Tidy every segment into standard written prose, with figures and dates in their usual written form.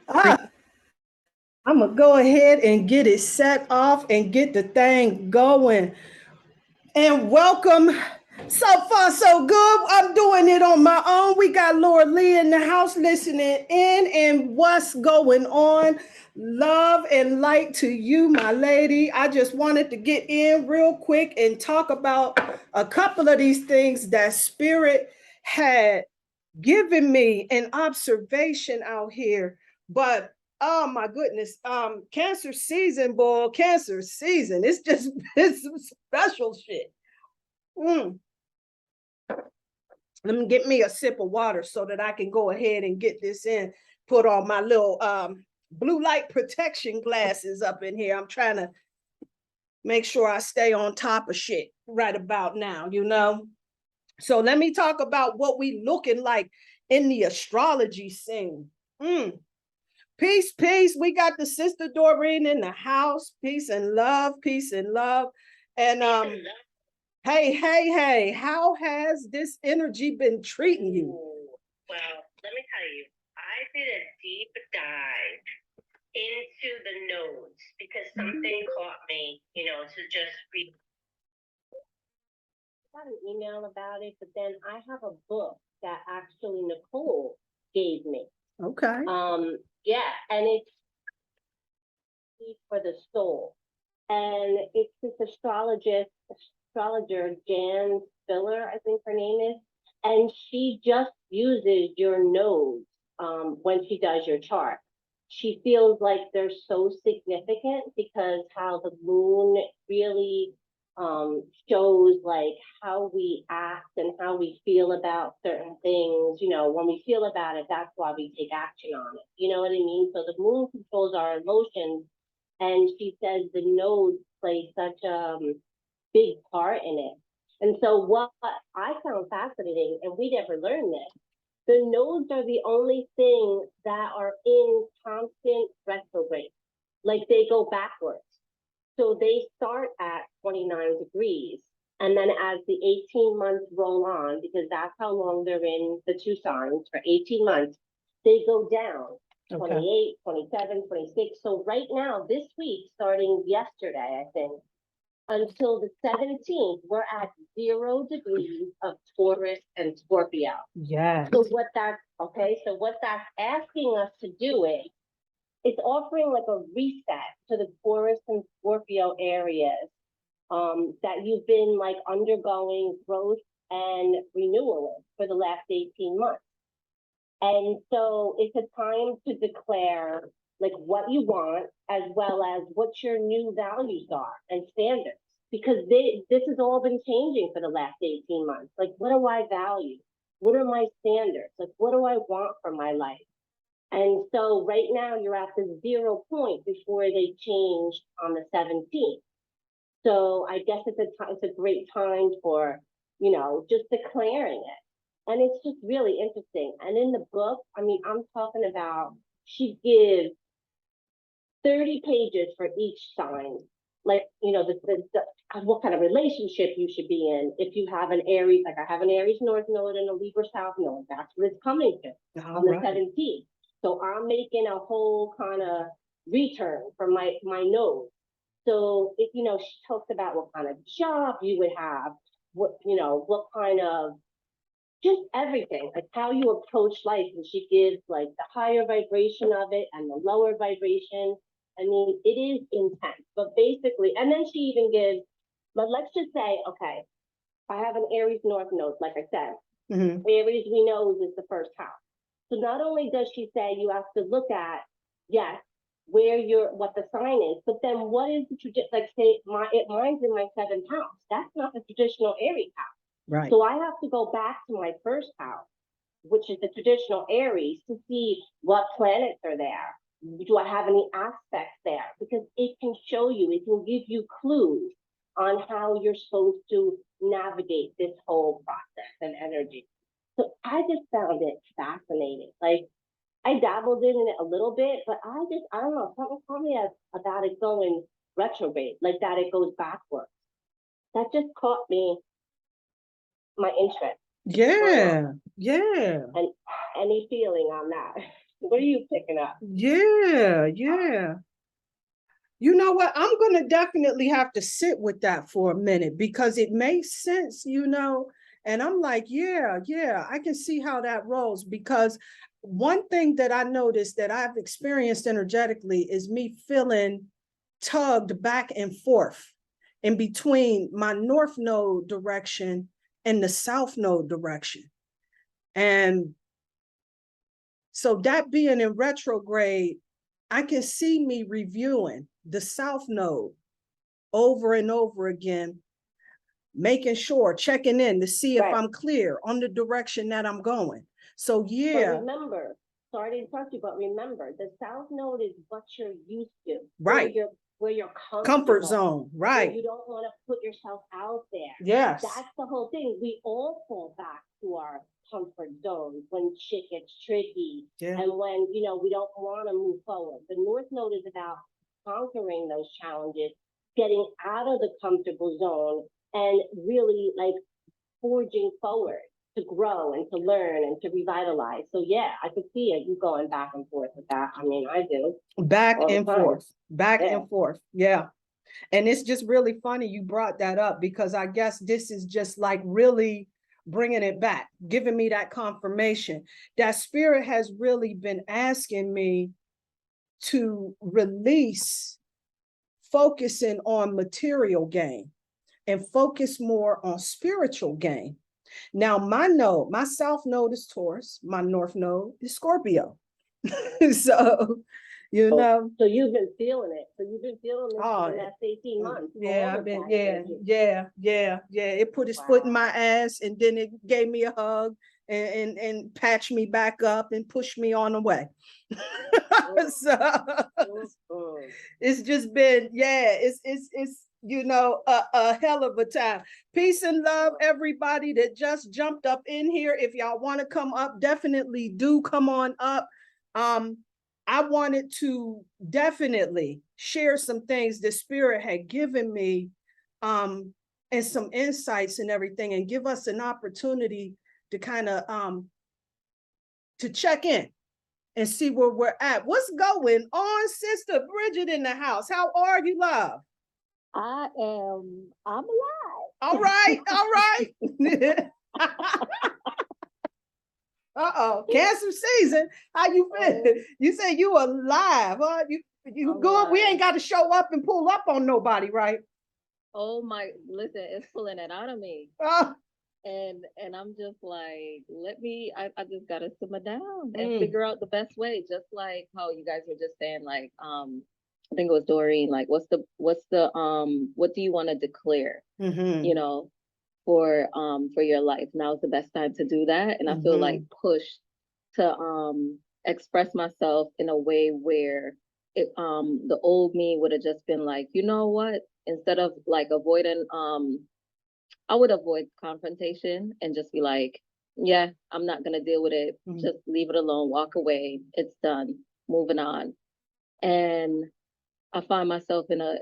I'm gonna go ahead and get it set off and get the thing going. And welcome. So far, so good. I'm doing it on my own. We got Lord Lee in the house listening in. And what's going on? Love and light to you, my lady. I just wanted to get in real quick and talk about a couple of these things that Spirit had given me an observation out here. But oh my goodness, cancer season, boy, cancer season. It's just it's some special shit. Mm. Let me get me a sip of water so that I can go ahead and get this in. Put on my little blue light protection glasses up in here. I'm trying to make sure I stay on top of shit right about now, you know. So let me talk about what we looking like in the astrology scene. Mm. Peace, peace. We got the sister Doreen in the house. Peace and love, peace and love. And hey, hey, hey, how has this energy been treating you? Well, let me tell you, I did a deep dive into the nodes because something caught me, to just read. I got an email about it, but then I have a book that actually Nicole gave me. Okay. Yeah, and it's for the soul. And it's this astrologer, Jan Spiller, I think her name is. And she just uses your nodes when she does your chart. She feels like they're so significant because how the moon really shows like how we act and how we feel about certain things. When we feel about it, that's why we take action on it. You know what I mean? So the moon controls our emotions, and she says the nodes play such a big part in it. And so what I found fascinating, and we never learned this, the nodes are the only thing that are in constant retrograde. Like they go backwards. So they start at 29 degrees. And then as the 18 months roll on, because that's how long they're in the two signs for 18 months, they go down. 28, 27, 26. So right now, this week, starting yesterday, I think, until the 17th, we're at 0 degrees of Taurus and Scorpio. Yeah. So what that's asking us to do is, it's offering like a reset to the Taurus and Scorpio areas that you've been like undergoing growth and renewal in for the last 18 months. And so it's a time to declare like what you want as well as what your new values are and standards, because this has all been changing for the last 18 months. Like, what do I value? What are my standards? Like, what do I want for my life? And so right now you're at the 0 point before they changed on the 17th. So I guess it's a great time for, just declaring it. And it's just really interesting. And in the book, I mean, I'm talking about, she gives 30 pages for each sign. Like, what kind of relationship you should be in. If you have an Aries, like I have an Aries North Node and a Libra South Node, that's what it's coming to on the 17th. So I'm making a whole kind of return for my node. So if she talks about what kind of job you would have, what kind of just everything, like how you approach life, and she gives like the higher vibration of it and the lower vibration. I mean, it is intense, but basically, and then she even gives, but let's just say, okay, I have an Aries North Node, like I said. Aries, we know, is the first house. So not only does she say you have to look at, yes, what the sign is, but then what is the tradition? Like say, mine's in my 7th house. That's not the traditional Aries house. Right. So I have to go back to my first house, which is the traditional Aries, to see what planets are there. Do I have any aspects there? Because it can show you, it can give you clues on how you're supposed to navigate this whole process and energy. So I just found it fascinating. Like, I dabbled in it a little bit, but I don't know, something told me about it going retrograde, like that it goes backwards. That just caught my interest. Yeah. Yeah. And any feeling on that? What are you picking up? Yeah. You know what? I'm going to definitely have to sit with that for a minute because it makes sense, And I'm like, yeah, I can see how that rolls because one thing that I noticed that I've experienced energetically is me feeling tugged back and forth in between my north node direction and the south node direction. And so that being in retrograde, I can see me reviewing the south node over and over again, making sure, checking in to see if I'm clear on the direction that I'm going. So yeah. But remember, sorry to interrupt you, but remember, the south node is what you're used to. Right. Where you're comfort zone, right. You don't want to put yourself out there. Yes. That's the whole thing. We all fall back to our comfort zone when shit gets tricky. Yeah. And when, we don't want to move forward. The north node is about conquering those challenges, getting out of the comfortable zone and really like forging forward to grow and to learn and to revitalize. So yeah, I could see it. You going back and forth with that. I mean, I do. Back and forth. Yeah. And it's just really funny you brought that up because I guess this is just like really bringing it back, giving me that confirmation that spirit has really been asking me to release focusing on material gain and focus more on spiritual gain. Now, my south node is Taurus, my north node is Scorpio. So, So you've been feeling it. So you've been feeling this for the last 18 months. Yeah, I've been, yeah. It put its foot in my ass and then it gave me a hug and patched me back up and pushed me on the way. So it's just been, it's a hell of a time. Peace and love, everybody that just jumped up in here. If y'all want to come up, definitely do come on up. I wanted to definitely share some things the spirit had given me, and some insights and everything, and give us an opportunity to kind of to check in and see where we're at. What's going on, Sister Bridget in the house? How are you, love? I'm alive. All right. Cancer season. How you feel? You say you alive, huh? You good? Alive. We ain't got to show up and pull up on nobody, right? Oh my! Listen, it's pulling it out of me. And I'm just like, I just gotta simmer down and figure out the best way. Just like how you guys were just saying, like, I think it was Doreen. Like, what do you want to declare? For your life. Now's the best time to do that. And I feel like pushed to express myself in a way where the old me would have just been like, you know what? Instead of like avoiding, I would avoid confrontation and just be like, yeah, I'm not gonna deal with it. Just leave it alone, walk away. It's done. Moving on. And I find myself in a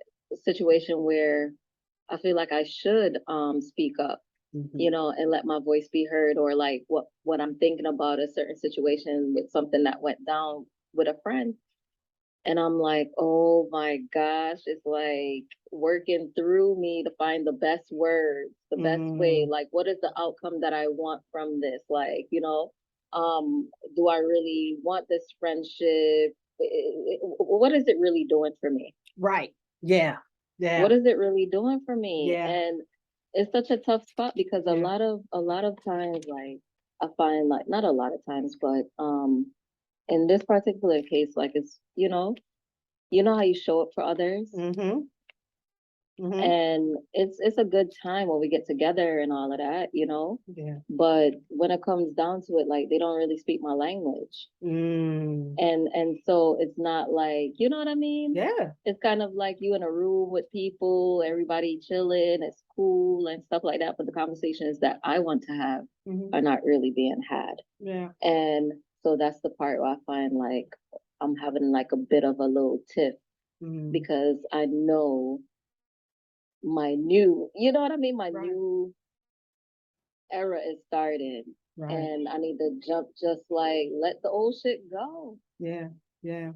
situation where I feel like I should speak up, and let my voice be heard, or like what I'm thinking about a certain situation with something that went down with a friend. And I'm like, oh my gosh, it's like working through me to find the best words, the best way. Like, what is the outcome that I want from this? Like, do I really want this friendship? What is it really doing for me? Right. Yeah. What is it really doing for me? Yeah. And it's such a tough spot because a lot of times, like, I find, like, not a lot of times, but in this particular case, like, it's how you show up for others. And it's a good time when we get together and all of that, Yeah. But when it comes down to it, like, they don't really speak my language. And so it's not like, you know what I mean? Yeah. It's kind of like you in a room with people, everybody chilling, it's cool and stuff like that. But the conversations that I want to have are not really being had. Yeah. And so that's the part where I find like I'm having like a bit of a little tiff because I know my new, you know what I mean? My new era is starting. Right. And I need to jump, just like let the old shit go. Yeah. Yeah.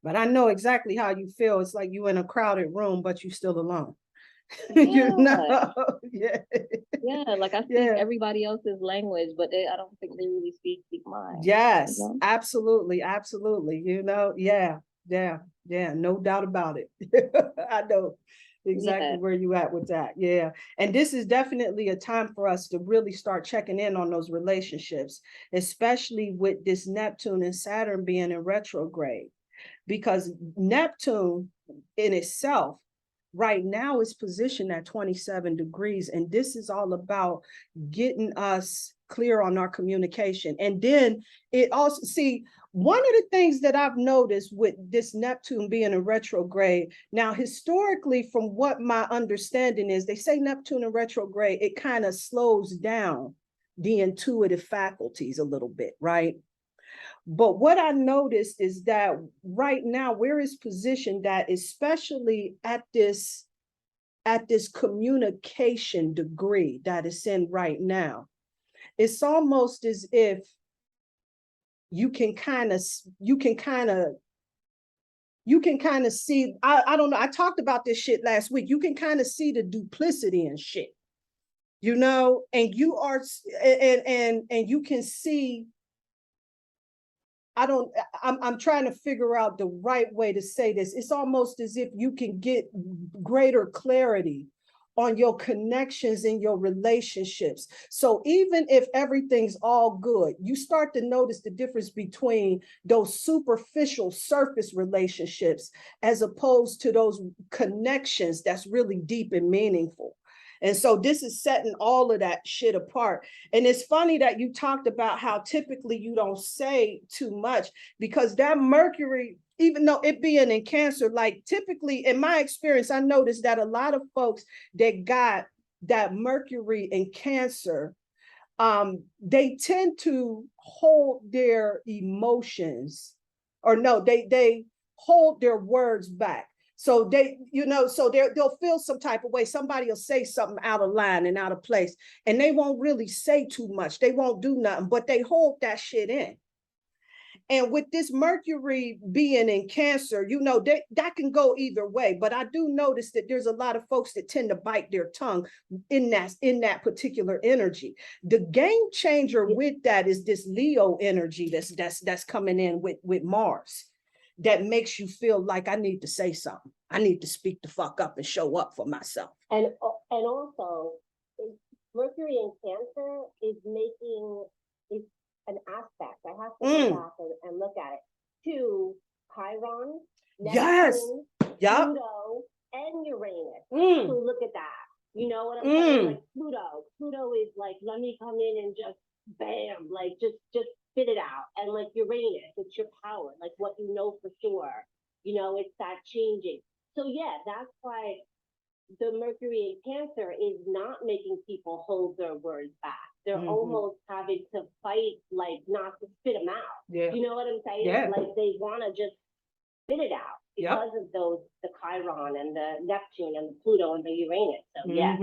But I know exactly how you feel. It's like you in a crowded room, but you still alone. You know? Yeah. Yeah. Yeah, like I speak Yeah. everybody else's language, but I don't think they really speak mine. Yes, You know? absolutely, absolutely. You know, yeah, yeah, yeah, no doubt about it. I know exactly Yeah. where you at with that. Yeah. And this is definitely a time for us to really start checking in on those relationships, especially with this Neptune and Saturn being in retrograde, because Neptune in itself right now is positioned at 27 degrees. And this is all about getting us clear on our communication. And then it also, see, one of the things that I've noticed with this Neptune being a retrograde, now historically, from what my understanding is, they say Neptune in retrograde, it kind of slows down the intuitive faculties a little bit, right? But what I noticed is that right now, where it's positioned, that especially at this communication degree that it's in right now, it's almost as if you can kind of see, I don't know, I talked about this shit last week. You can kind of see the duplicity and shit, you know, and you are and you can see, I'm trying to figure out the right way to say this. It's almost as if you can get greater clarity on your connections in your relationships. So even if everything's all good, you start to notice the difference between those superficial surface relationships as opposed to those connections that's really deep and meaningful. And so this is setting all of that shit apart. And it's funny that you talked about how typically you don't say too much, because that Mercury, even though it being in Cancer, like typically in my experience, I noticed that a lot of folks that got that Mercury in Cancer, they tend to hold their emotions, or no, they hold their words back. So they, you know, so they'll feel some type of way. Somebody will say something out of line and out of place, and they won't really say too much. They won't do nothing, but they hold that shit in. And with this Mercury being in Cancer, you know, that can go either way. But I do notice that there's a lot of folks that tend to bite their tongue in that particular energy. The game changer with that is this Leo energy that's coming in with Mars, that makes you feel like I need to say something. I need to speak the fuck up and show up for myself. And also, Mercury in Cancer is making an aspect. I have to go back and look at it to Chiron, Neptune, Pluto, and Uranus. So look at that. You know what I'm saying? Like Pluto is like, let me come in and just bam, like just spit it out. And like Uranus, it's your power, like what you know for sure. You know, it's that changing. So yeah, that's why the Mercury in Cancer is not making people hold their words back. They're almost having to fight, like not to spit them out. Yeah. You know what I'm saying? Yeah. Like they want to just spit it out because of those, the Chiron and the Neptune and the Pluto and the Uranus. So yeah,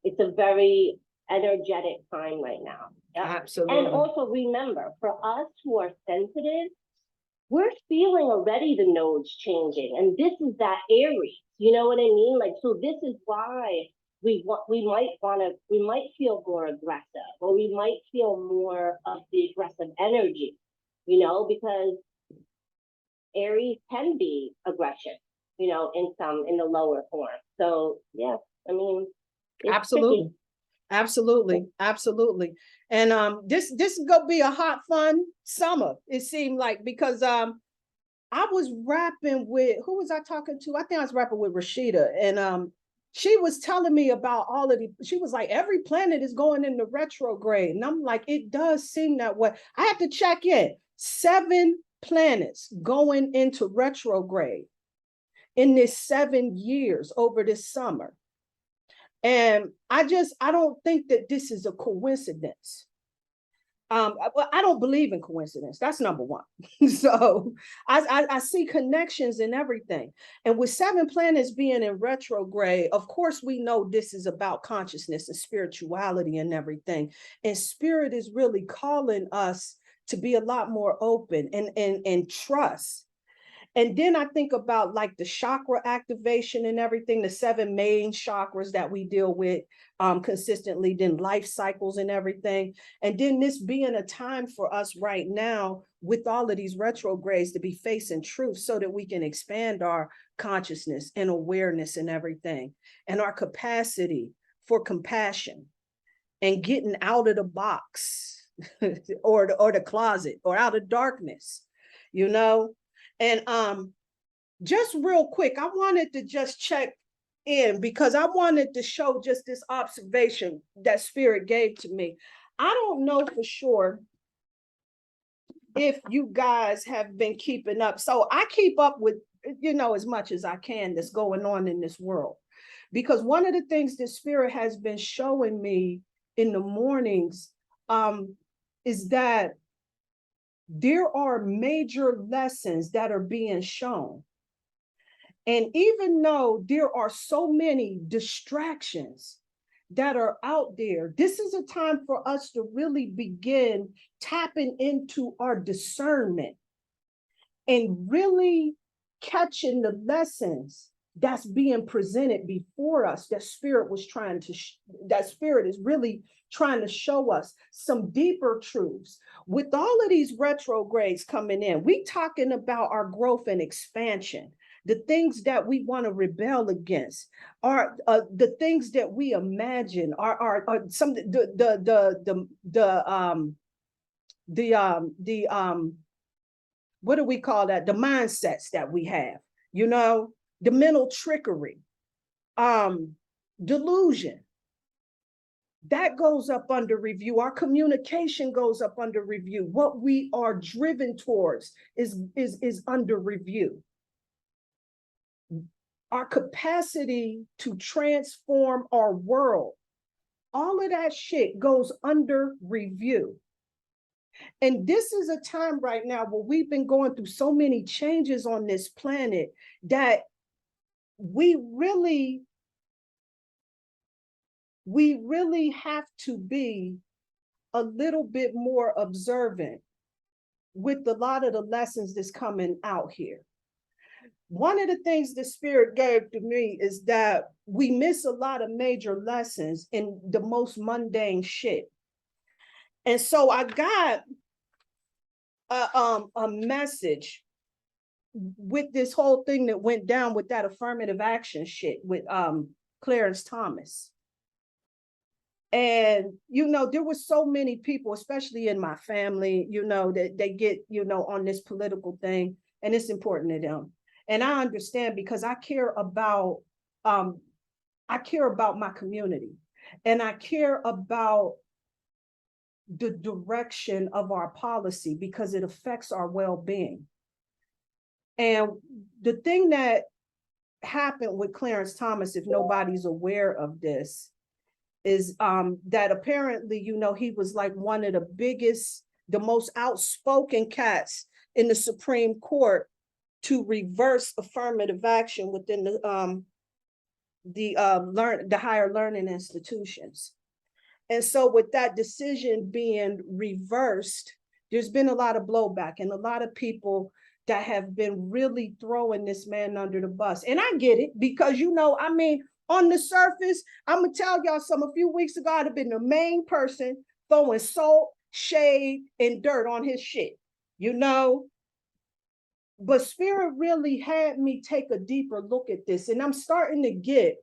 it's a very energetic time right now. Yep. Absolutely. And also remember, for us who are sensitive, we're feeling already the nodes changing, and this is that Aries. You know what I mean? Like, so this is why we might feel more aggressive, or we might feel more of the aggressive energy, you know, because Aries can be aggression, you know, in the lower form. So yeah, I mean, absolutely. Tricky. Absolutely. And this is gonna be a hot, fun summer, it seemed like, because I was rapping with, who was I talking to? I think I was rapping with Rashida, and she was telling me about all of she was like, every planet is going into retrograde. And I'm like, it does seem that way. I had to check in. 7 planets going into retrograde in this 7 years over this summer. And I don't think that this is a coincidence. Well, I don't believe in coincidence. That's number one. So I see connections in everything. And with 7 planets being in retrograde, of course, we know this is about consciousness and spirituality and everything. And spirit is really calling us to be a lot more open and trust. And then I think about like the chakra activation and everything, the 7 main chakras that we deal with consistently, then life cycles and everything. And then this being a time for us right now with all of these retrogrades to be facing truth so that we can expand our consciousness and awareness and everything, and our capacity for compassion and getting out of the box or the closet or out of darkness, you know? And just real quick, I wanted to just check in because I wanted to show just this observation that spirit gave to me. I don't know for sure if you guys have been keeping up. So I keep up with, as much as I can that's going on in this world. Because one of the things that spirit has been showing me in the mornings is that there are major lessons that are being shown. And even though there are so many distractions that are out there, this is a time for us to really begin tapping into our discernment and really catching the lessons that's being presented before us that spirit was trying to, that spirit is really trying to show us some deeper truths. With all of these retrogrades coming in, we talking about our growth and expansion. The things that we want to rebel against are the things that we imagine are some what do we call that? The mindsets that we have, the mental trickery, delusion. That goes up under review. Our communication goes up under review. What we are driven towards is under review. Our capacity to transform our world, all of that shit goes under review. And this is a time right now where we've been going through so many changes on this planet that we really have to be a little bit more observant with a lot of the lessons that's coming out here. One of the things the spirit gave to me is that we miss a lot of major lessons in the most mundane shit. And so I got a message with this whole thing that went down with that affirmative action shit with Clarence Thomas. And, there were so many people, especially in my family, that they get, on this political thing, and it's important to them. And I understand because I care about my community, and I care about the direction of our policy because it affects our well-being. And the thing that happened with Clarence Thomas, if nobody's aware of this, is that apparently, he was like one of the biggest, the most outspoken cats in the Supreme Court to reverse affirmative action within the higher learning institutions. And so with that decision being reversed, there's been a lot of blowback and a lot of people that have been really throwing this man under the bus. And I get it because, on the surface, I'm gonna tell y'all a few weeks ago, I'd have been the main person throwing salt, shade, and dirt on his shit, But spirit really had me take a deeper look at this. And I'm starting to get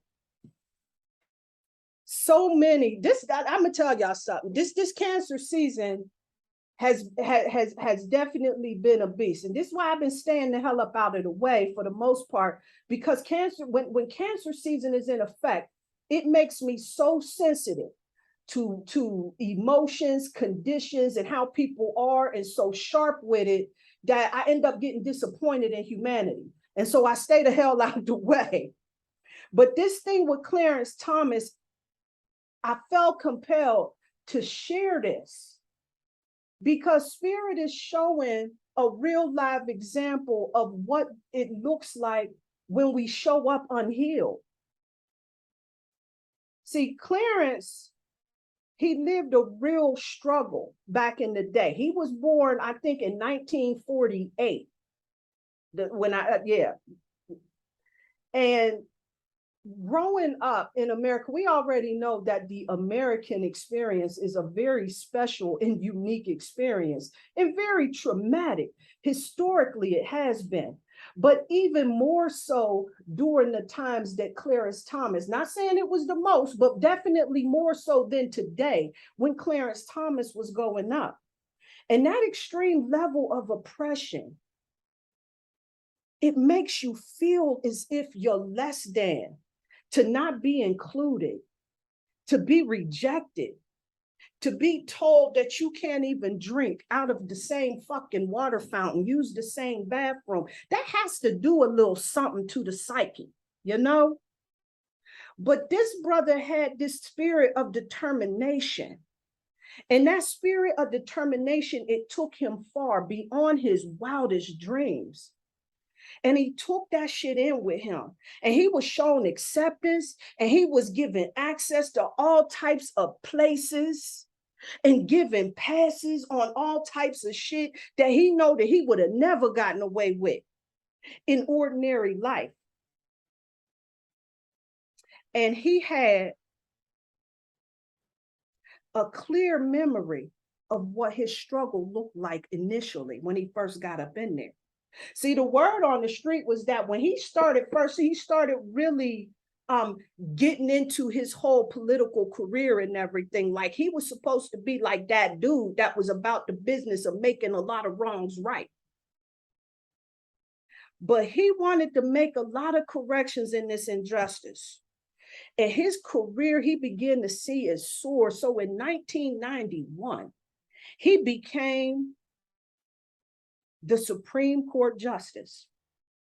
so many, I'm gonna tell y'all something. This cancer season has definitely been a beast. And this is why I've been staying the hell up out of the way for the most part, because cancer, when cancer season is in effect, it makes me so sensitive to emotions, conditions, and how people are, and so sharp with it that I end up getting disappointed in humanity. And so I stay the hell out of the way. But this thing with Clarence Thomas, I felt compelled to share this because spirit is showing a real live example of what it looks like when we show up unhealed. See, Clarence, he lived a real struggle back in the day. He was born, I think, in 1948. And growing up in America, we already know that the American experience is a very special and unique experience and very traumatic. Historically, it has been. But even more so during the times that Clarence Thomas, not saying it was the most, but definitely more so than today when Clarence Thomas was going up. And that extreme level of oppression, it makes you feel as if you're less than, to not be included, to be rejected, to be told that you can't even drink out of the same fucking water fountain, use the same bathroom. That has to do a little something to the psyche, you know? But this brother had this spirit of determination. And that spirit of determination, it took him far beyond his wildest dreams. And he took that shit in with him. And he was shown acceptance, and he was given access to all types of places and given passes on all types of shit that he know that he would have never gotten away with in ordinary life. And he had a clear memory of what his struggle looked like initially when he first got up in there. See, the word on the street was that when he started really getting into his whole political career and everything. Like, he was supposed to be like that dude that was about the business of making a lot of wrongs right. But he wanted to make a lot of corrections in this injustice. And his career, he began to see as soar. So in 1991, he became the Supreme Court Justice,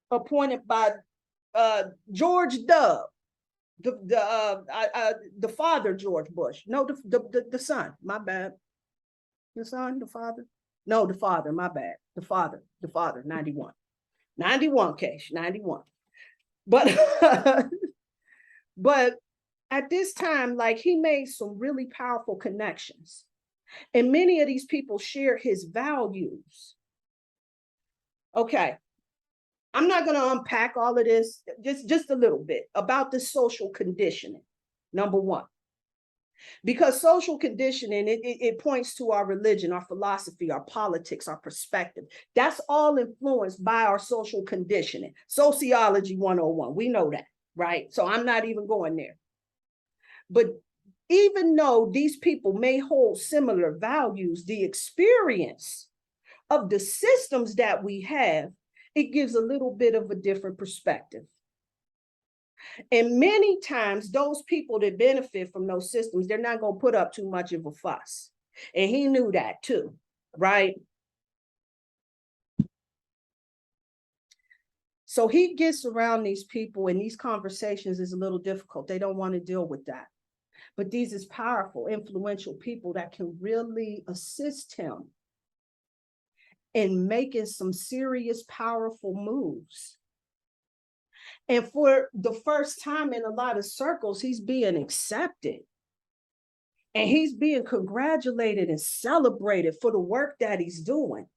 appointed by George W. The father, George Bush. No, the son. My bad. The son, the father. No, the father. My bad. The father. 91 case. 91. But but at this time, like, he made some really powerful connections, and many of these people share his values. Okay, I'm not going to unpack all of this, just a little bit about the social conditioning, number one. Because social conditioning, it points to our religion, our philosophy, our politics, our perspective. That's all influenced by our social conditioning. Sociology 101, we know that, right? So I'm not even going there. But even though these people may hold similar values, the experience of the systems that we have, it gives a little bit of a different perspective. And many times those people that benefit from those systems, they're not going to put up too much of a fuss. And he knew that too, right? So he gets around these people, and these conversations is a little difficult. They don't want to deal with that. But these is powerful, influential people that can really assist him in making some serious, powerful moves. And for the first time in a lot of circles, he's being accepted. And he's being congratulated and celebrated for the work that he's doing.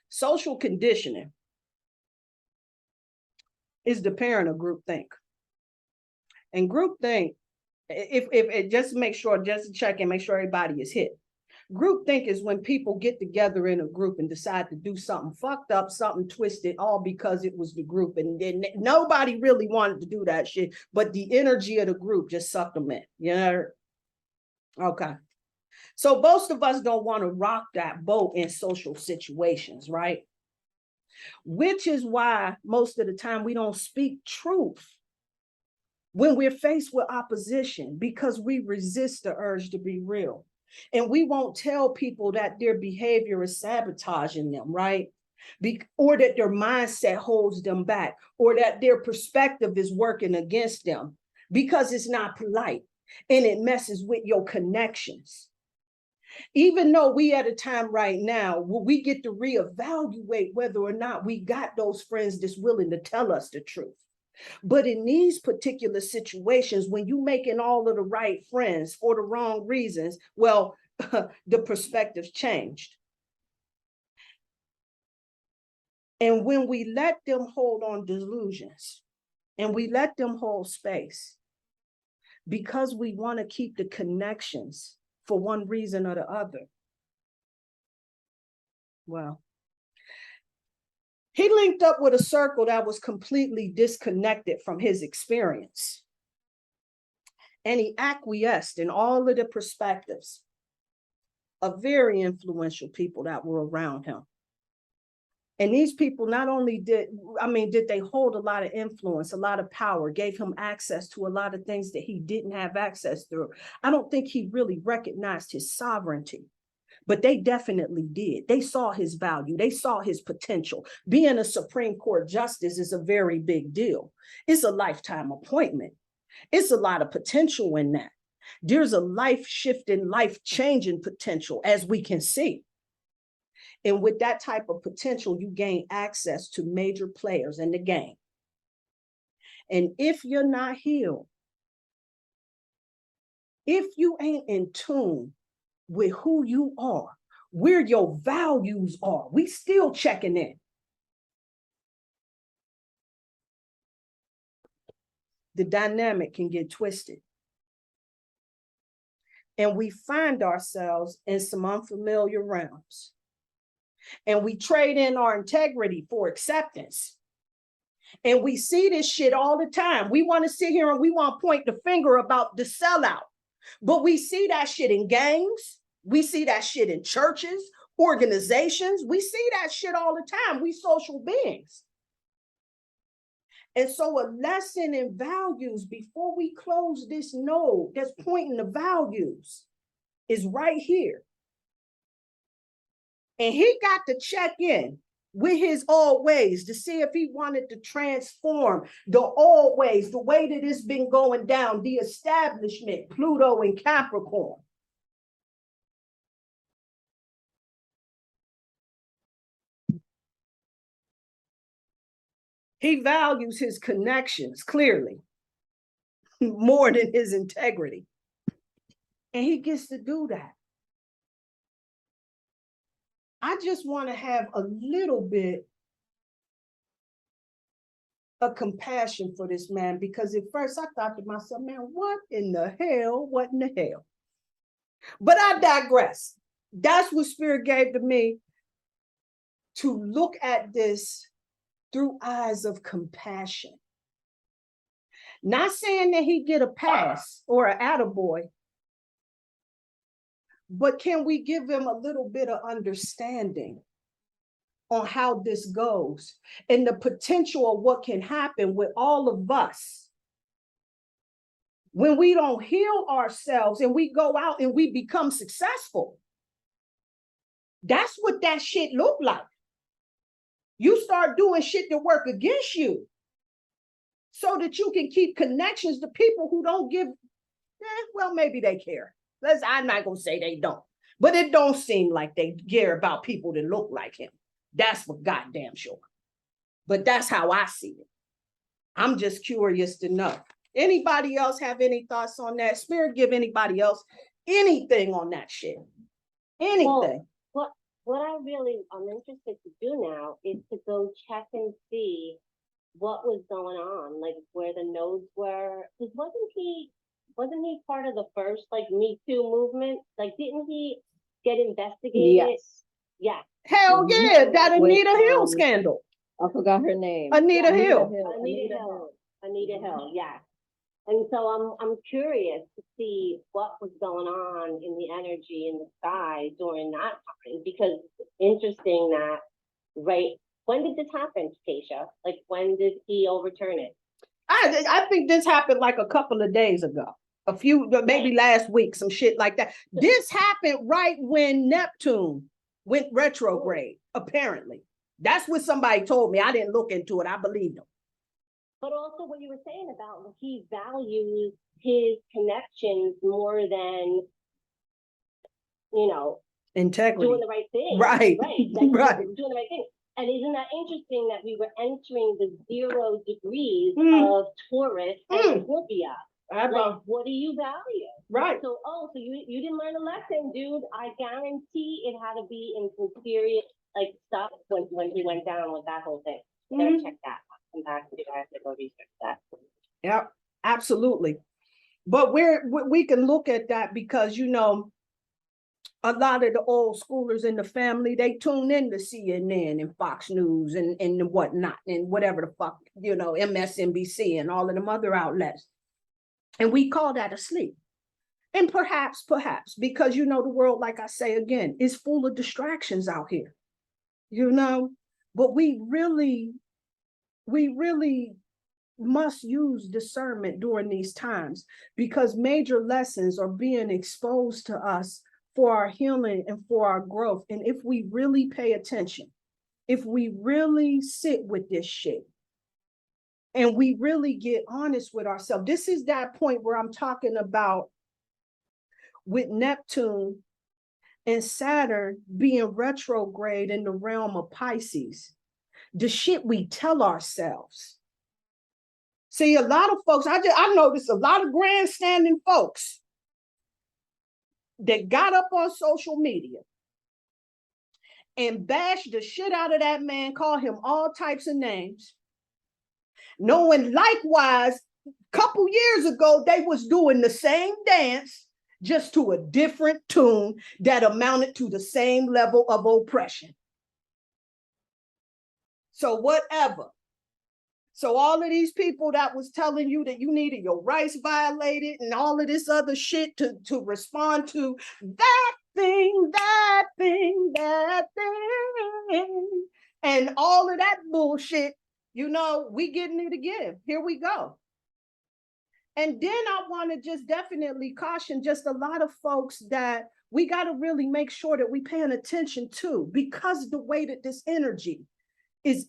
Social conditioning is the parent of groupthink. And groupthink, if just to make sure, just to check and make sure everybody is hit. Groupthink is when people get together in a group and decide to do something fucked up, something twisted, all because it was the group. And then nobody really wanted to do that shit, but the energy of the group just sucked them in, you know? Okay. So most of us don't want to rock that boat in social situations, right? Which is why most of the time we don't speak truth when we're faced with opposition, because we resist the urge to be real. And we won't tell people that their behavior is sabotaging them, right? or that their mindset holds them back, or that their perspective is working against them because it's not polite and it messes with your connections. Even though we at a time right now where we get to reevaluate whether or not we got those friends that's willing to tell us the truth. But in these particular situations, when you making all of the right friends for the wrong reasons, well, the perspective's changed. And when we let them hold on delusions and we let them hold space, because we want to keep the connections for one reason or the other, well, he linked up with a circle that was completely disconnected from his experience. And he acquiesced in all of the perspectives of very influential people that were around him. And these people not only did they hold a lot of influence, a lot of power, gave him access to a lot of things that he didn't have access to. I don't think he really recognized his sovereignty, but they definitely did. They saw his value. They saw his potential. Being a Supreme Court justice is a very big deal. It's a lifetime appointment. It's a lot of potential in that. There's a life-shifting, life-changing potential, as we can see. And with that type of potential, you gain access to major players in the game. And if you're not healed, if you ain't in tune with who you are, where your values are, we still checking in. The dynamic can get twisted. And we find ourselves in some unfamiliar realms. And we trade in our integrity for acceptance. And we see this shit all the time. We want to sit here and we want to point the finger about the sellout. But we see that shit in gangs. We see that shit in churches, organizations. We see that shit all the time. We social beings. And so a lesson in values before we close this node that's pointing to values is right here. And he got to check in with his old ways to see if he wanted to transform the old ways, the way that it's been going down, the establishment, Pluto and Capricorn. He values his connections, clearly, more than his integrity. And he gets to do that. I just want to have a little bit of compassion for this man, because at first I thought to myself, man, what in the hell? What in the hell? But I digress. That's what Spirit gave to me, to look at this through eyes of compassion. Not saying that he get a pass or an attaboy, but can we give him a little bit of understanding on how this goes and the potential of what can happen with all of us when we don't heal ourselves and we go out and we become successful? That's what that shit look like. You start doing shit that work against you so that you can keep connections to people who don't give, well, maybe they care. I'm not going to say they don't, but it don't seem like they care about people that look like him. That's for goddamn sure. But that's how I see it. I'm just curious to know. Anybody else have any thoughts on that? Spirit, give anybody else anything on that shit? Anything. Well, what I'm interested to do now is to go check and see what was going on, like where the nodes were. Because wasn't he part of the first like Me Too movement? Like, didn't he get investigated? Yes. Yeah. Hell yeah, that Anita Hill scandal. I forgot her name. Anita Hill. Anita Hill, yeah. And so I'm curious to see what was going on in the energy in the sky during that time, because it's interesting that, right, when did this happen, Keisha? Like, when did he overturn it? I think this happened like a couple of days ago. A few, maybe last week, some shit like that. This happened right when Neptune went retrograde, apparently. That's what somebody told me. I didn't look into it. I believed them. But also what you were saying about he values his connections more than, integrity, doing the right thing. Right. Like right. doing the right thing. And isn't that interesting that we were entering the 0 degrees of Taurus and Scorpio? Like, what do you value? Right. So, so you didn't learn a lesson, dude. I guarantee it had to be in some serious stuff when he went down with that whole thing. Gotta check that. Come back to you. I have to go research that. Yeah, absolutely. But we can look at that because a lot of the old schoolers in the family, they tune in to CNN and Fox News and whatnot and whatever the fuck, MSNBC and all of them other outlets. And we call that asleep. And perhaps, because the world, like I say again, is full of distractions out here, but we really must use discernment during these times because major lessons are being exposed to us for our healing and for our growth. And if we really pay attention, if we really sit with this shit, and we really get honest with ourselves, this is that point where I'm talking about with Neptune and Saturn being retrograde in the realm of Pisces, the shit we tell ourselves. See, a lot of folks, I noticed a lot of grandstanding folks that got up on social media and bashed the shit out of that man, called him all types of names, knowing likewise, a couple years ago, they was doing the same dance, just to a different tune that amounted to the same level of oppression. So whatever. So all of these people that was telling you that you needed your rights violated and all of this other shit to respond to that thing, and all of that bullshit, we getting it again. Here we go. And then I want to just definitely caution just a lot of folks that we got to really make sure that we paying attention to, because the way that this energy is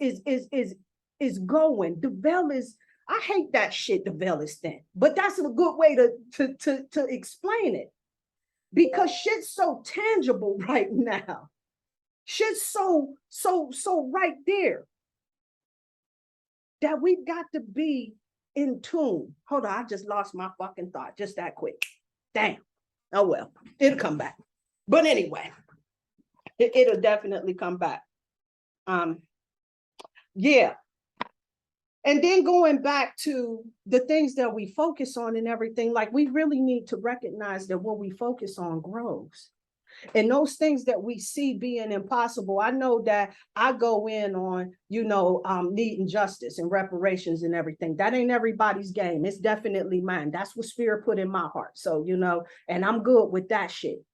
going, the veil is, I hate that shit, the veil is thin, but that's a good way to explain it, because shit's so tangible right now. Shit's so right there that we've got to be in tune. Hold on, I just lost my fucking thought just that quick. Damn. Oh well, it'll come back. But anyway, it'll definitely come back. Yeah. And then going back to the things that we focus on and everything, like we really need to recognize that what we focus on grows. And those things that we see being impossible, I know that I go in on, needing justice and reparations and everything. That ain't everybody's game. It's definitely mine. That's what Spirit put in my heart. So, and I'm good with that shit.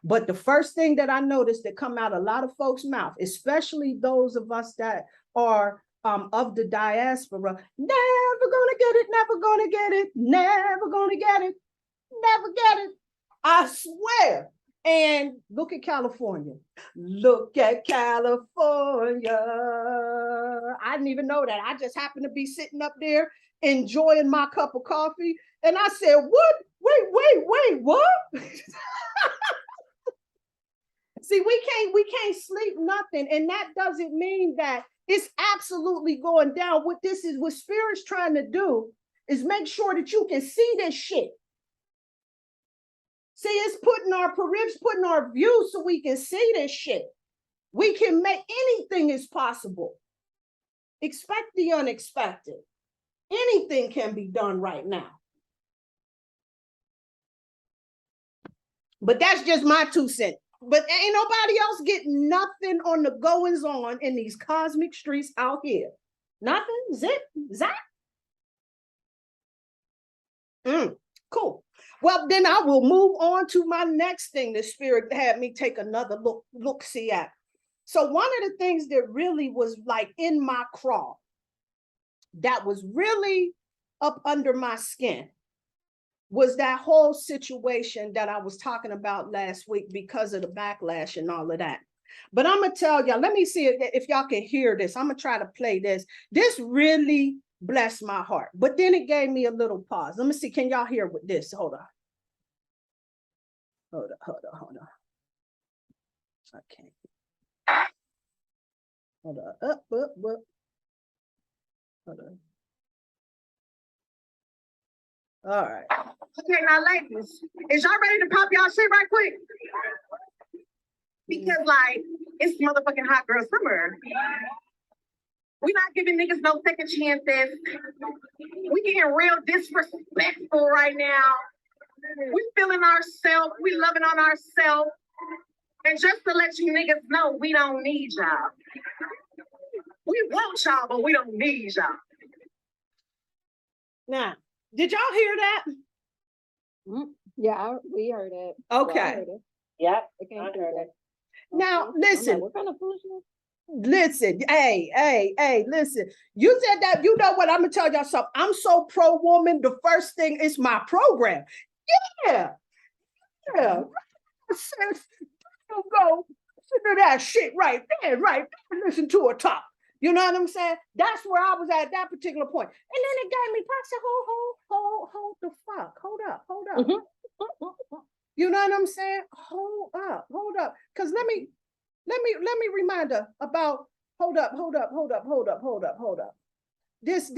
But the first thing that I noticed that come out a lot of folks' mouth, especially those of us that are of the diaspora, never gonna get it, never gonna get it, never gonna get it, never get it. I swear. And look at California. Look at California. I didn't even know that. I just happened to be sitting up there enjoying my cup of coffee. And I said, what? Wait, what? See, we can't sleep nothing. And that doesn't mean that it's absolutely going down. What Spirit's trying to do is make sure that you can see this shit. See, it's putting our view so we can see this shit. We can make anything is possible. Expect the unexpected. Anything can be done right now. But that's just my 2 cents. But ain't nobody else getting nothing on the goings on in these cosmic streets out here. Nothing, zip, zap. Cool. Well, then I will move on to my next thing the Spirit had me take another look see at. So one of the things that really was like in my craw, that was really up under my skin, was that whole situation that I was talking about last week because of the backlash and all of that. But I'm going to tell y'all, let me see if y'all can hear this. I'm going to try to play this. This really blessed my heart. But then it gave me a little pause. Let me see. Can y'all hear with this? Hold on. Hold on. Okay. Hold on. Up. Hold on. All right. Okay, now ladies, is y'all ready to pop y'all shit right quick? Because like, it's motherfucking hot girl summer. We not giving niggas no second chances. We getting real disrespectful right now. We feeling ourselves, we loving on ourselves. And just to let you niggas know, we don't need y'all. We want y'all, but we don't need y'all. Now, did y'all hear that? Yeah, we heard it. Okay. Well, I heard it. Yep, I I heard heard it. Now, I'm listen. like, what kind of foolishness? Listen, hey, listen. You said that, you know what? I'm gonna tell y'all something. I'm so pro-woman. The first thing is my program. Yeah. Sis, you go listen to that shit right there, listen to it talk. You know what I'm saying? That's where I was at that particular point. And then it gave me, I said, hold the fuck. Hold up. You know what I'm saying? Hold up. Because let me remind her about, hold up. This.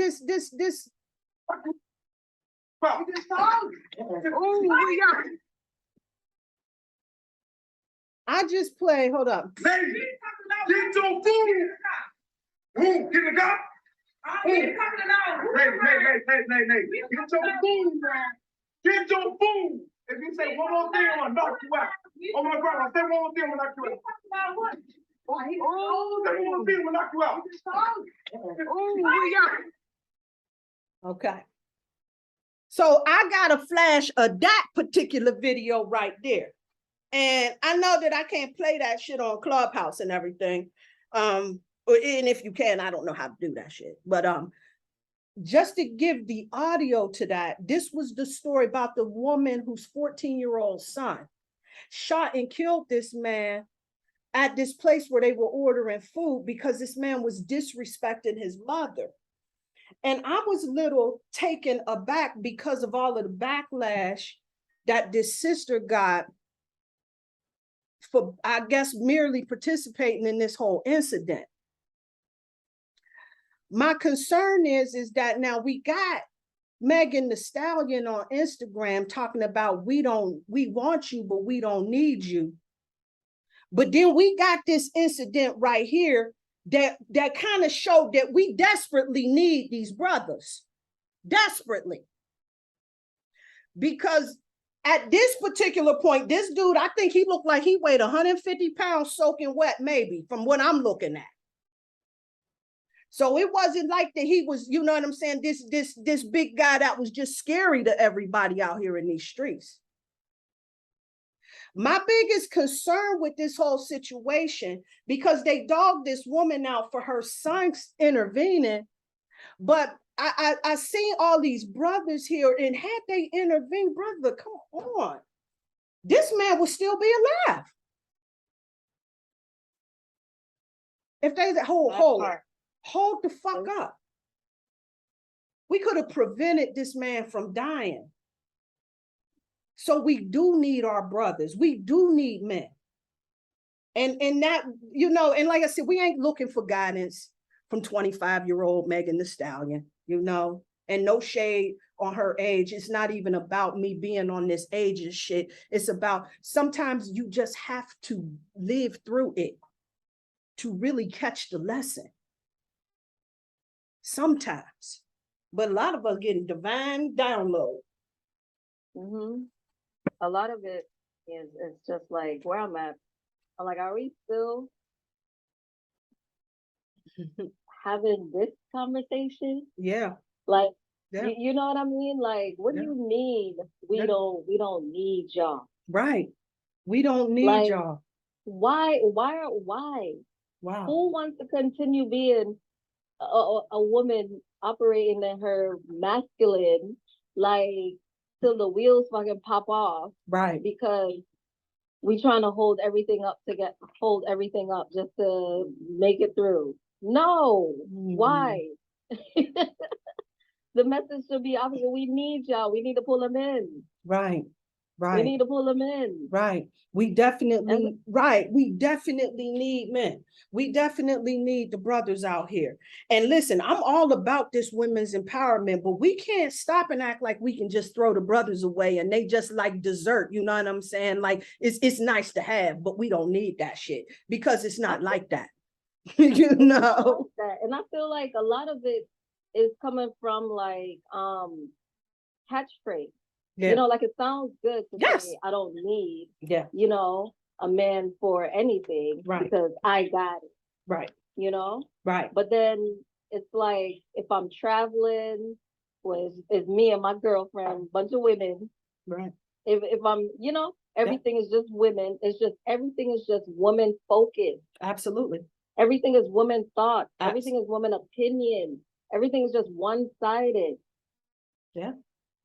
I just play, hold up. Lady, get your food. Who? Get the gun. Lady. Get your food, man. Get your food. If you say one more thing, I'm gonna knock you out. Oh my God, say one more thing, I'm gonna knock you out. Oh, say one more thing, I'm gonna knock you out. Okay. So I got a flash of that particular video right there. And I know that I can't play that shit on Clubhouse and everything. And if you can, I don't know how to do that shit. But just to give the audio to that, this was the story about the woman whose 14-year-old son shot and killed this man at this place where they were ordering food because this man was disrespecting his mother. And I was a little taken aback because of all of the backlash that this sister got for, I guess, merely participating in this whole incident. My concern is that now we got Megan Thee Stallion on Instagram talking about we want you, but we don't need you. But then we got this incident right here that kind of showed that we desperately need these brothers. Desperately. Because at this particular point, this dude, I think he looked like he weighed 150 pounds soaking wet, maybe, from what I'm looking at. So it wasn't like that he was, you know what I'm saying, this big guy that was just scary to everybody out here in these streets. My biggest concern with this whole situation, because they dogged this woman out for her son intervening, but I seen all these brothers here, and had they intervened, brother, come on, this man would still be alive. If they said, hold the fuck up. We could have prevented this man from dying. So we do need our brothers. We do need men. And that, you know, and like I said, we ain't looking for guidance from 25-year-old Megan Thee Stallion, you know, and no shade on her age. It's not even about me being on this age and shit. It's about sometimes you just have to live through it to really catch the lesson. Sometimes. But a lot of us getting divine download. A lot of it is just like where I'm at. I'm like, are we still having this conversation? Yeah. Like, yeah. You know what I mean? Like, what do you mean we don't need y'all? Right. We don't need like, y'all. Why? Wow. Who wants to continue being a woman operating in her masculine, like, till the wheels fucking pop off? Right. Because we trying to hold everything up just to make it through. No, why? The message should be opposite. We need y'all. We need to pull them in. Right. We need to pull them in. Right. We definitely, we definitely need men. We definitely need the brothers out here. And listen, I'm all about this women's empowerment, but we can't stop and act like we can just throw the brothers away and they just like dessert. You know what I'm saying? Like it's nice to have, but we don't need that shit because it's not like that. You know? And I feel like a lot of it is coming from like catchphrase. Yeah. You know, like it sounds good to say I don't need, you know, a man for anything because I got it. Right. You know? Right. But then it's like if I'm traveling with it's me and my girlfriend, bunch of women. Right. If I'm, you know, everything is just women. It's just everything is just woman focused. Absolutely. Everything is woman thought. Everything is woman opinion. Everything is just one-sided. Yeah.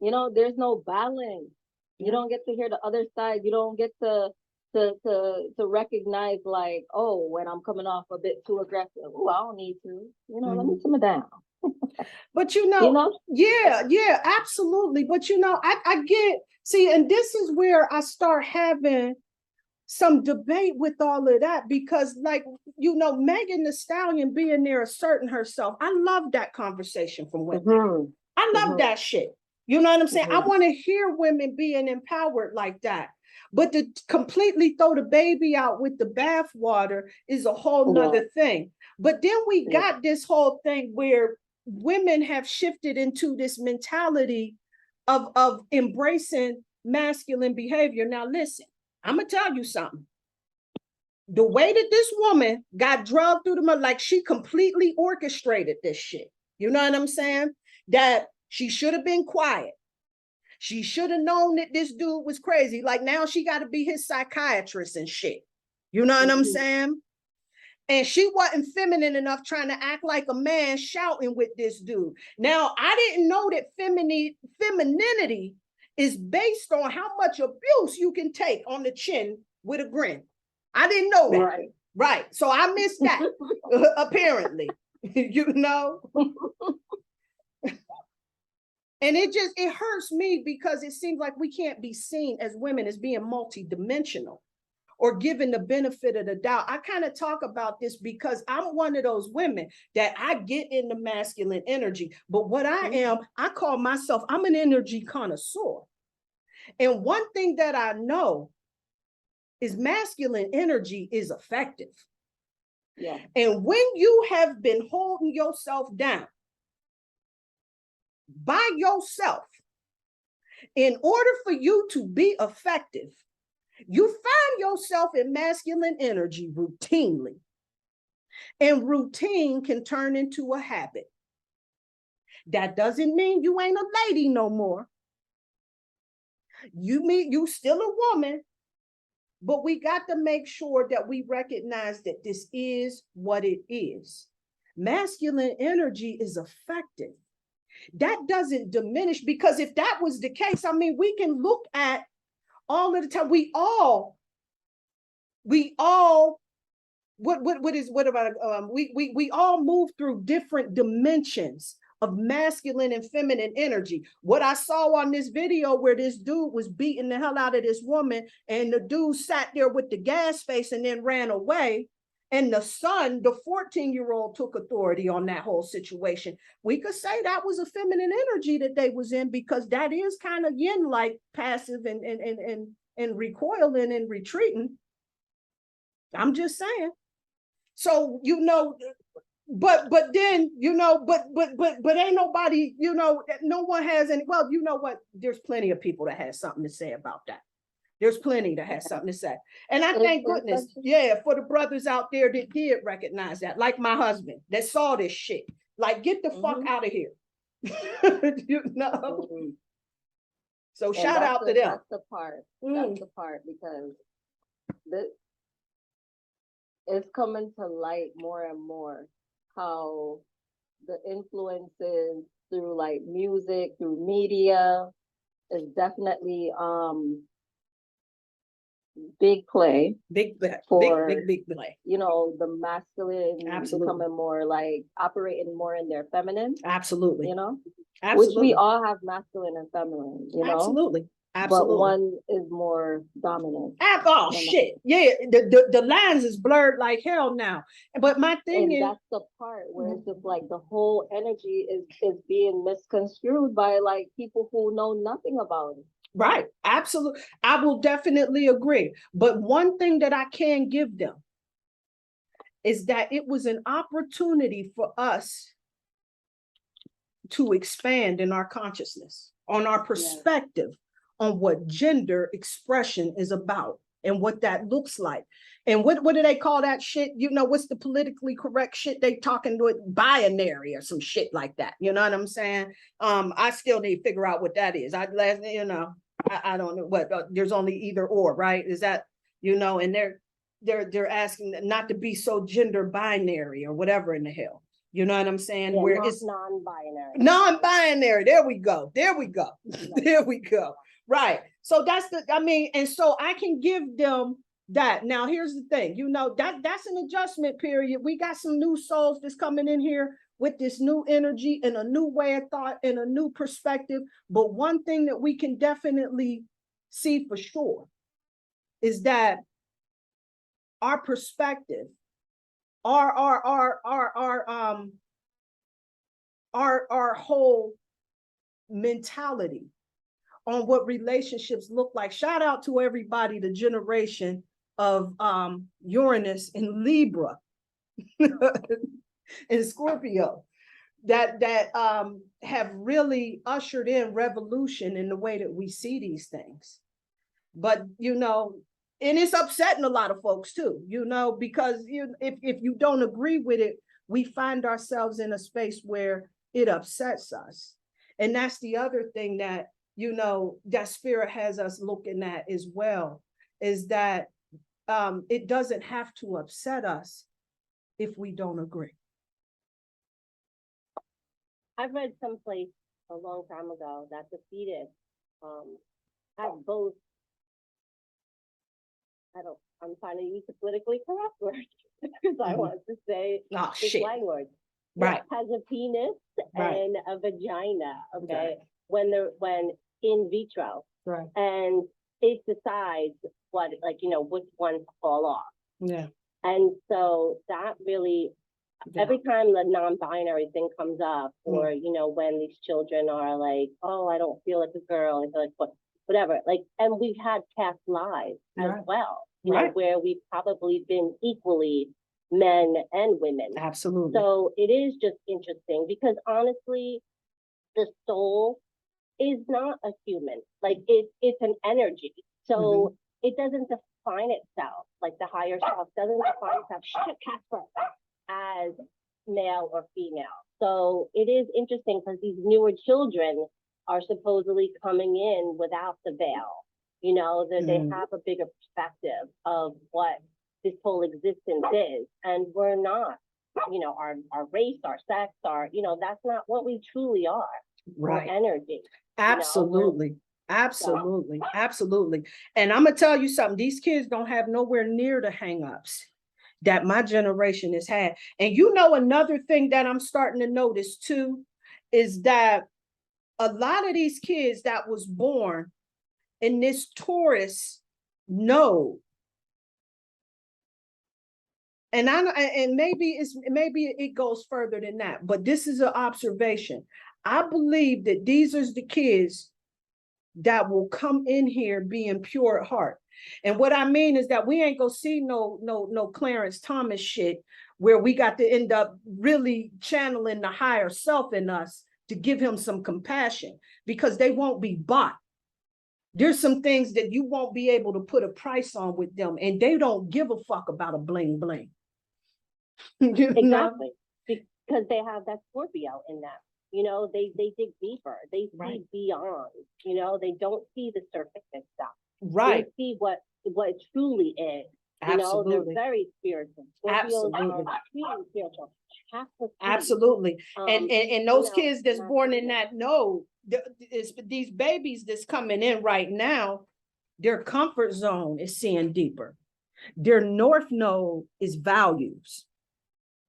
You know, there's no balance. You don't get to hear the other side. You don't get to recognize like, oh, when I'm coming off a bit too aggressive. Oh, I don't need to. You know, let me simmer down. But you know, yeah, absolutely. But you know, I get, see, and this is where I start having some debate with all of that because, like, you know, Megan Thee Stallion being there asserting herself. I love that conversation from women. I love that shit. You know what I'm saying? I want to hear women being empowered like that. But to completely throw the baby out with the bathwater is a whole nother thing. But then we got this whole thing where women have shifted into this mentality of embracing masculine behavior. Now, listen, I'm going to tell you something. The way that this woman got drugged through the mud, like she completely orchestrated this shit. You know what I'm saying? That she should have been quiet. She should have known that this dude was crazy. Like now she got to be his psychiatrist and shit. You know what I'm saying? And she wasn't feminine enough trying to act like a man shouting with this dude. Now, I didn't know that femininity is based on how much abuse you can take on the chin with a grin. I didn't know that. Right. So I missed that, apparently, you know? And it hurts me because it seems like we can't be seen as women as being multidimensional or given the benefit of the doubt. I kind of talk about this because I'm one of those women that I get in the masculine energy. But what I am, I call myself, I'm an energy connoisseur. And one thing that I know is masculine energy is effective. Yeah. And when you have been holding yourself down by yourself, in order for you to be effective, you find yourself in masculine energy routinely. And routine can turn into a habit. That doesn't mean you ain't a lady no more. You still a woman, but we got to make sure that we recognize that this is what it is. Masculine energy is effective. That doesn't diminish, because if that was the case, I mean, we can look at all of the time, we all move through different dimensions of masculine and feminine energy. What I saw on this video where this dude was beating the hell out of this woman and the dude sat there with the gas face and then ran away, and the son, the 14-year-old, took authority on that whole situation. We could say that was a feminine energy that they was in, because that is kind of yin-like, passive and recoiling and retreating. I'm just saying. So, you know, but then, you know, but ain't nobody, you know, no one has any, well, you know what? There's plenty of people that has something to say about that. There's plenty that has something to say. And I thank goodness, for the brothers out there that did recognize that, like my husband that saw this shit. Like, get the fuck out of here. You know? So shout out to them. That's the part. That's the part, because it's coming to light more and more how the influences through like music, through media, is definitely big play Big play. for Big play. you know, the masculine Absolutely. becoming more like operating more in their feminine, Absolutely. you know, Absolutely. which we all have masculine and feminine, you know, Absolutely. but Absolutely. one is more dominant. Oh than the shit. Yeah, the lines is blurred like hell now. But my thing And is, that's the part where it's just like the whole energy is being misconstrued by like people who know nothing about it. right, absolutely. I will definitely agree. But one thing that I can give them is that it was an opportunity for us to expand in our consciousness, on our perspective on what gender expression is about and what that looks like. And what do they call that shit? You know, what's the politically correct shit they talking to it? Binary or some shit like that. You know what I'm saying? I still need to figure out what that is. I don't know what there's only either or, right? Is that, you know, and they're asking not to be so gender binary or whatever in the hell. You know what I'm saying? Yeah, where not it's non-binary. Non-binary. There we go. There we go. There we go. Right. So that's and so I can give them that. Now, here's the thing, you know, that's an adjustment period. We got some new souls that's coming in here with this new energy and a new way of thought and a new perspective. But one thing that we can definitely see for sure is that our perspective, our whole mentality on what relationships look like. Shout out to everybody, the generation of Uranus and Libra and Scorpio that have really ushered in revolution in the way that we see these things. But you know, and it's upsetting a lot of folks too, you know, because if you don't agree with it, we find ourselves in a space where it upsets us. And that's the other thing that, you know, that spirit has us looking at as well, is that it doesn't have to upset us if we don't agree. I've read someplace a long time ago that the fetus has both, I'm trying to use the politically correct word because I want to say this language. Right. It has a penis and a vagina, okay? Right. When in vitro. Right. And it decides what, like, you know, which ones fall off. Yeah. And so that really, every time the non-binary thing comes up, or, you know, when these children are like, oh, I don't feel like a girl, I feel like whatever, like, and we've had past lives as well, you know, where we've probably been equally men and women. Absolutely. So it is just interesting because honestly, the soul is not a human. Like it's an energy. So it doesn't define itself, like the higher self doesn't define itself, Casper, as male or female. So it is interesting because these newer children are supposedly coming in without the veil. You know, that they have a bigger perspective of what this whole existence is. And we're not, you know, our race, our sex, you know, that's not what we truly are. Right. We're energy. Absolutely. You know? Absolutely. Absolutely. And I'm going to tell you something. These kids don't have nowhere near the hang-ups that my generation has had. And you know, another thing that I'm starting to notice too, is that a lot of these kids that was born in this Taurus node, and maybe it goes further than that, but this is an observation. I believe that these are the kids that will come in here being pure at heart. And what I mean is that we ain't gonna see no Clarence Thomas shit where we got to end up really channeling the higher self in us to give him some compassion, because they won't be bought. There's some things that you won't be able to put a price on with them, and they don't give a fuck about a bling bling. Exactly, because they have that Scorpio in them. You know, they dig deeper. They see beyond. You know, they don't see the surface stuff. Right. They see what it truly is. You know, they're very spiritual. Scorpios are extremely spiritual. Absolutely. And those kids that's born in that node, these babies that's coming in right now, Their comfort zone is seeing deeper. Their north node is values.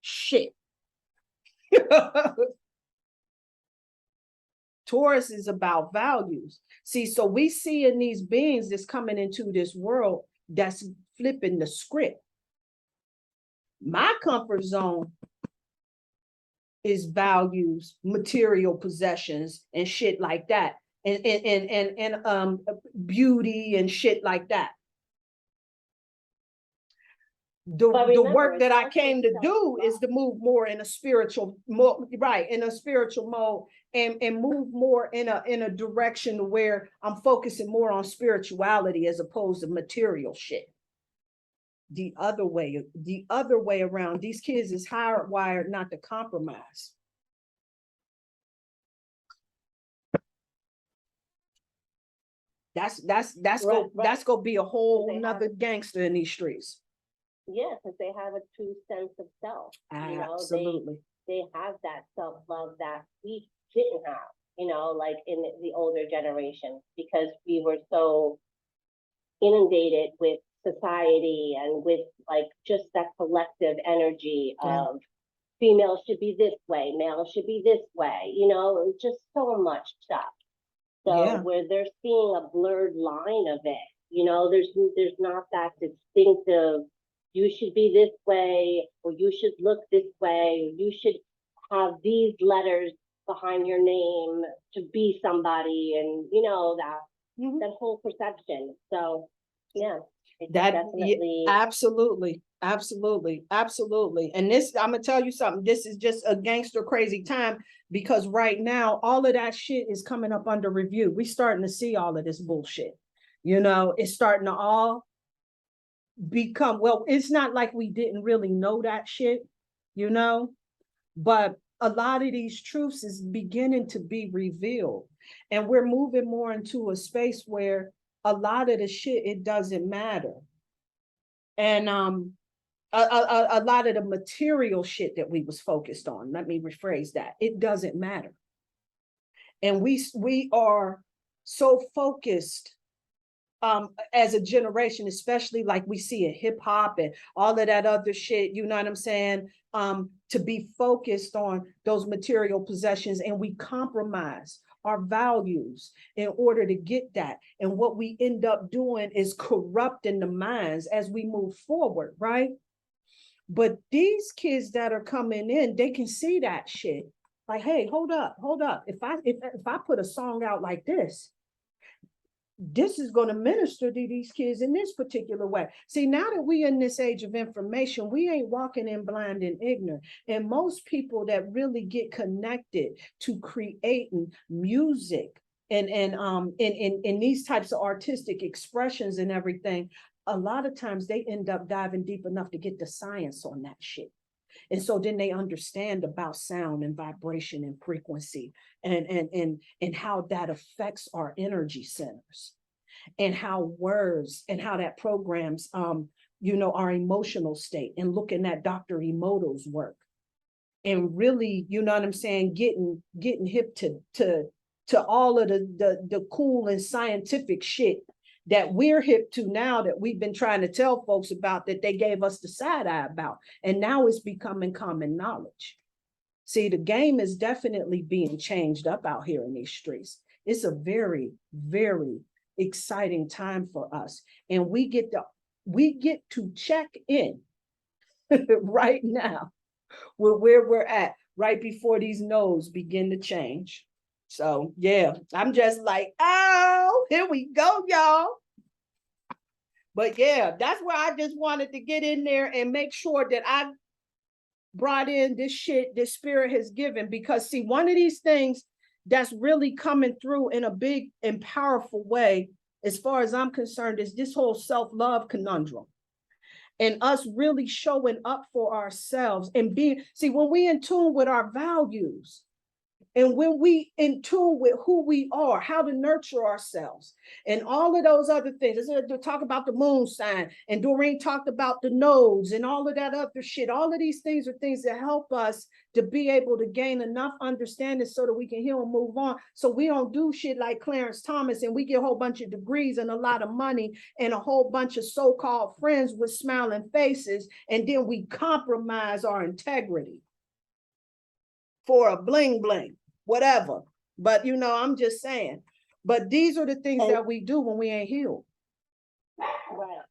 Shit. Taurus is about values. See, so we see in these beings that's coming into this world that's flipping the script. My comfort zone is values, material possessions, and shit like that, and beauty and shit like that. The work that I came to do is to move more in a spiritual, in a spiritual mode, and move more in a direction where I'm focusing more on spirituality as opposed to material shit. The other way around, these kids is hardwired not to compromise. That's gonna be a whole nother gangster in these streets. Yeah, because they have a true sense of self. Absolutely. They have that self-love that we didn't have, like in the older generation, because we were so inundated with society and with like just that collective energy of females should be this way, males should be this way, just so much stuff. So where they're seeing a blurred line of it, there's not that distinctive, you should be this way, or you should look this way, or you should have these letters behind your name to be somebody, and that whole perception. So yeah, that definitely absolutely. And this, I'm gonna tell you something, this is just a gangster crazy time, because right now all of that shit is coming up under review. We starting to see all of this bullshit. It's starting to all become, well, it's not like we didn't really know that shit, but a lot of these truths is beginning to be revealed, and we're moving more into a space where a lot of the shit, it doesn't matter. And a lot of the material shit that we was focused on, let me rephrase that, it doesn't matter. And we are so focused as a generation, especially like we see in hip hop and all of that other shit, you know what I'm saying? To be focused on those material possessions, and we compromise our values in order to get that. And what we end up doing is corrupting the minds as we move forward, right? But these kids that are coming in, they can see that shit. Like, hey, hold up. If I put a song out like this is going to minister to these kids in this particular way. See, now that we in this age of information, we ain't walking in blind and ignorant. And most people that really get connected to creating music and in these types of artistic expressions and everything, a lot of times they end up diving deep enough to get the science on that shit. And so then they understand about sound and vibration and frequency and how that affects our energy centers, and how words and how that programs, our emotional state, and looking at Dr. Emoto's work, and really, you know what I'm saying, getting hip to all of the cool and scientific shit that we're hip to now, that we've been trying to tell folks about, that they gave us the side eye about, and now it's becoming common knowledge. See, the game is definitely being changed up out here in these streets. It's a very, very exciting time for us, and we get to check in right now with where we're at, right before these nodes begin to change. So yeah, I'm just like, oh, here we go, y'all. But yeah, that's where I just wanted to get in there and make sure that I brought in this shit this spirit has given, because see, one of these things that's really coming through in a big and powerful way, as far as I'm concerned, is this whole self-love conundrum. And us really showing up for ourselves and being, see, when we in tune with our values, and when we in tune with who we are, how to nurture ourselves, and all of those other things. To talk about the moon sign, and Doreen talked about the nodes and all of that other shit. All of these things are things that help us to be able to gain enough understanding so that we can heal and move on. So we don't do shit like Clarence Thomas and we get a whole bunch of degrees and a lot of money and a whole bunch of so-called friends with smiling faces, and then we compromise our integrity for a bling bling, whatever. But you know, I'm just saying. But these are the things that we do when we ain't healed. Right.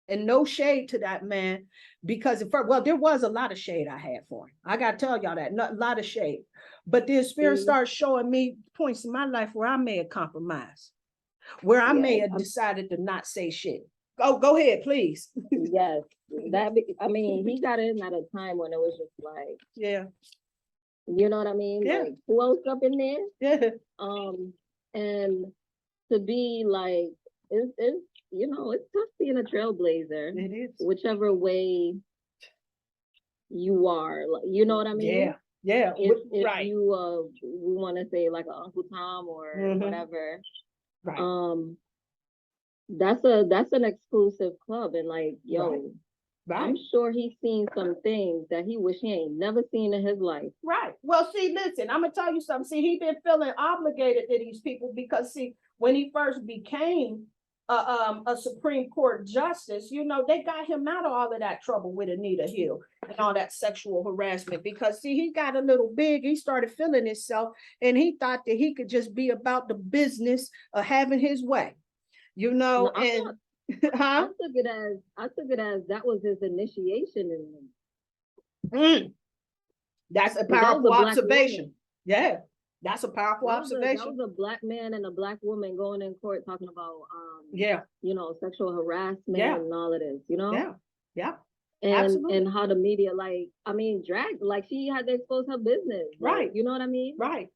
And no shade to that man, because well, there was a lot of shade I had for him. I gotta tell y'all that, a lot of shade. But the spirit started showing me points in my life where I may have compromised, where I may have decided to not say shit. Go ahead, please. Yes, I mean, he got in at a time when it was just like, yeah, you know what I mean? Yeah. Like, who else up in there? Yeah. And to be like, it's you know, it's tough being a trailblazer. It is. Whichever way you are, you know what I mean? Yeah. Yeah. If right. you we want to say like an Uncle Tom or whatever, right. That's an exclusive club, and like, yo, right. I'm sure he's seen some things that he wish he ain't never seen in his life. Right. Well, see, listen, I'm gonna tell you something. See, he been feeling obligated to these people because, see, when he first became a Supreme Court justice, you know, they got him out of all of that trouble with Anita Hill and all that sexual harassment, because see, he got a little big, he started feeling himself, and he thought that he could just be about the business of having his way, you know. No, and I took it as that was his initiation in that's a powerful observation. Yeah, that's a powerful that observation. Was a black man and a black woman going in court talking about you know, sexual harassment and all of this, you know. Yeah. And absolutely. And how the media, like, I mean, like she had to expose her business, right? Like, you know what I mean? Right.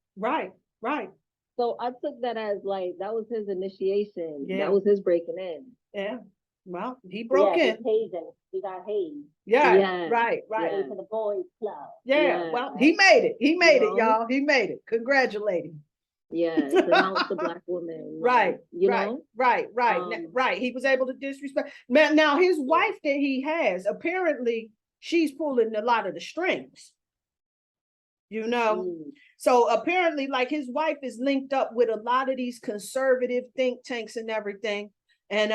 So I took that as like that was his initiation. Yeah. That was his breaking in. Yeah. Well, he broke in. He got hazed. Yeah. Right. To the boys' club. Yeah. Well, he made it. He made it, y'all. He made it. Congratulate him. Yeah. Denounce the black woman. Right. You know. Right. Right. He was able to disrespect. Man, now his wife that he has, apparently, she's pulling a lot of the strings. You know. So apparently, like, his wife is linked up with a lot of these conservative think tanks and everything, and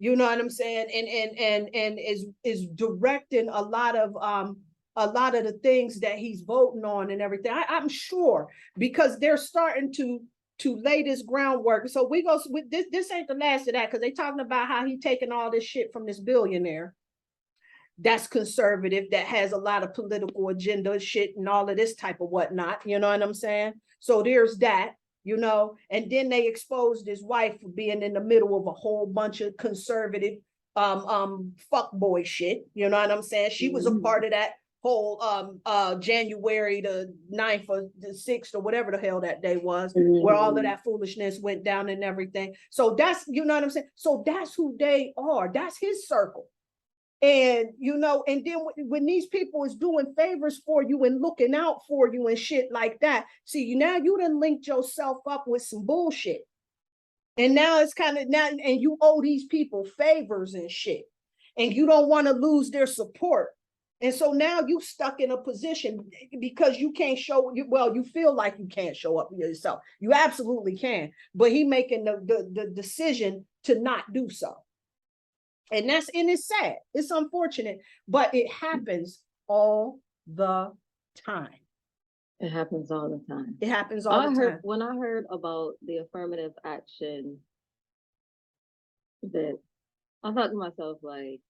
you know what I'm saying, and is directing a lot of the things that he's voting on and everything. I'm sure, because they're starting to lay this groundwork. So we go with this. This ain't the last of that, because they talking about how he taking all this shit from this billionaire that's conservative, that has a lot of political agenda shit and all of this type of whatnot, you know what I'm saying? So there's that, you know, and then they exposed his wife for being in the middle of a whole bunch of conservative fuckboy shit, you know what I'm saying? She was a part of that whole January the 9th or the 6th or whatever the hell that day was, where all of that foolishness went down and everything. So that's, you know what I'm saying? So that's who they are. That's his circle. And, you know, and then when these people is doing favors for you and looking out for you and shit like that, see, now you done linked yourself up with some bullshit. And now it's kind of now, and you owe these people favors and shit. And you don't want to lose their support. And so now you stuck in a position because you can't you feel like you can't show up for yourself. You absolutely can. But he making the decision to not do so. And it's sad. It's unfortunate, but it happens all the time. It happens all the time. It happens all the time. When I heard about the affirmative action, that I thought to myself, like,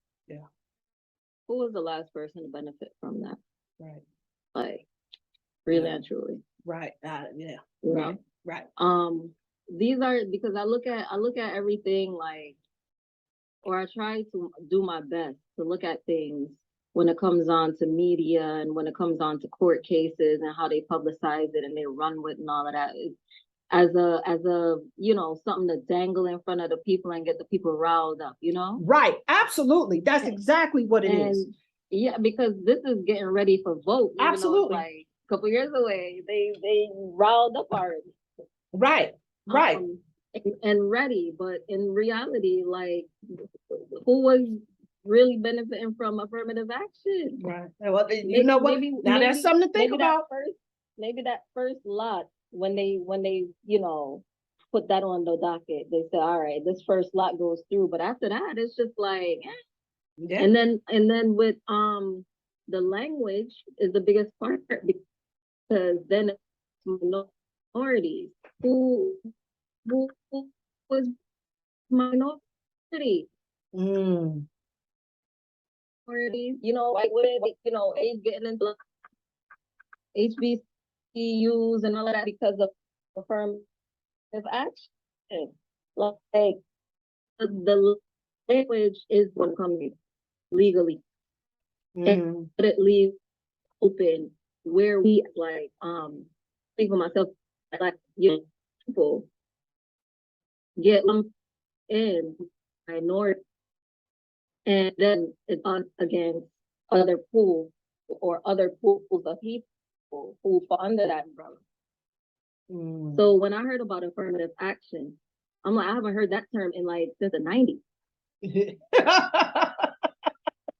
who was the last person to benefit from that? Right. Like, really and truly. Right. You know? Right. These are, because I look at everything like, or I try to do my best to look at things when it comes on to media and when it comes on to court cases and how they publicize it and they run with and all of that, as a you know, something to dangle in front of the people and get the people riled up, you know? Right. Absolutely. That's exactly what it is. Yeah, because this is getting ready for vote. Absolutely. Like, couple years away. They riled up already. Right. And ready, but in reality, like, who was really benefiting from affirmative action? Right. Well, you know what? Now that's something to think about. Maybe that first lot, when they put that on the docket, they said, all right, this first lot goes through, but after that, it's just like, yeah. And then with the language is the biggest part, because then it's minorities who was minority. Mm. Minorities, like women, age getting into HBCUs and all of that because of affirmative action. Like the language is what comes legally. And but it leaves open where we think for myself, like people get lumped in minority, and then it's on against other pools or other pools of people who fall under that umbrella. So when I heard about affirmative action, I'm like, I haven't heard that term in since the 90s.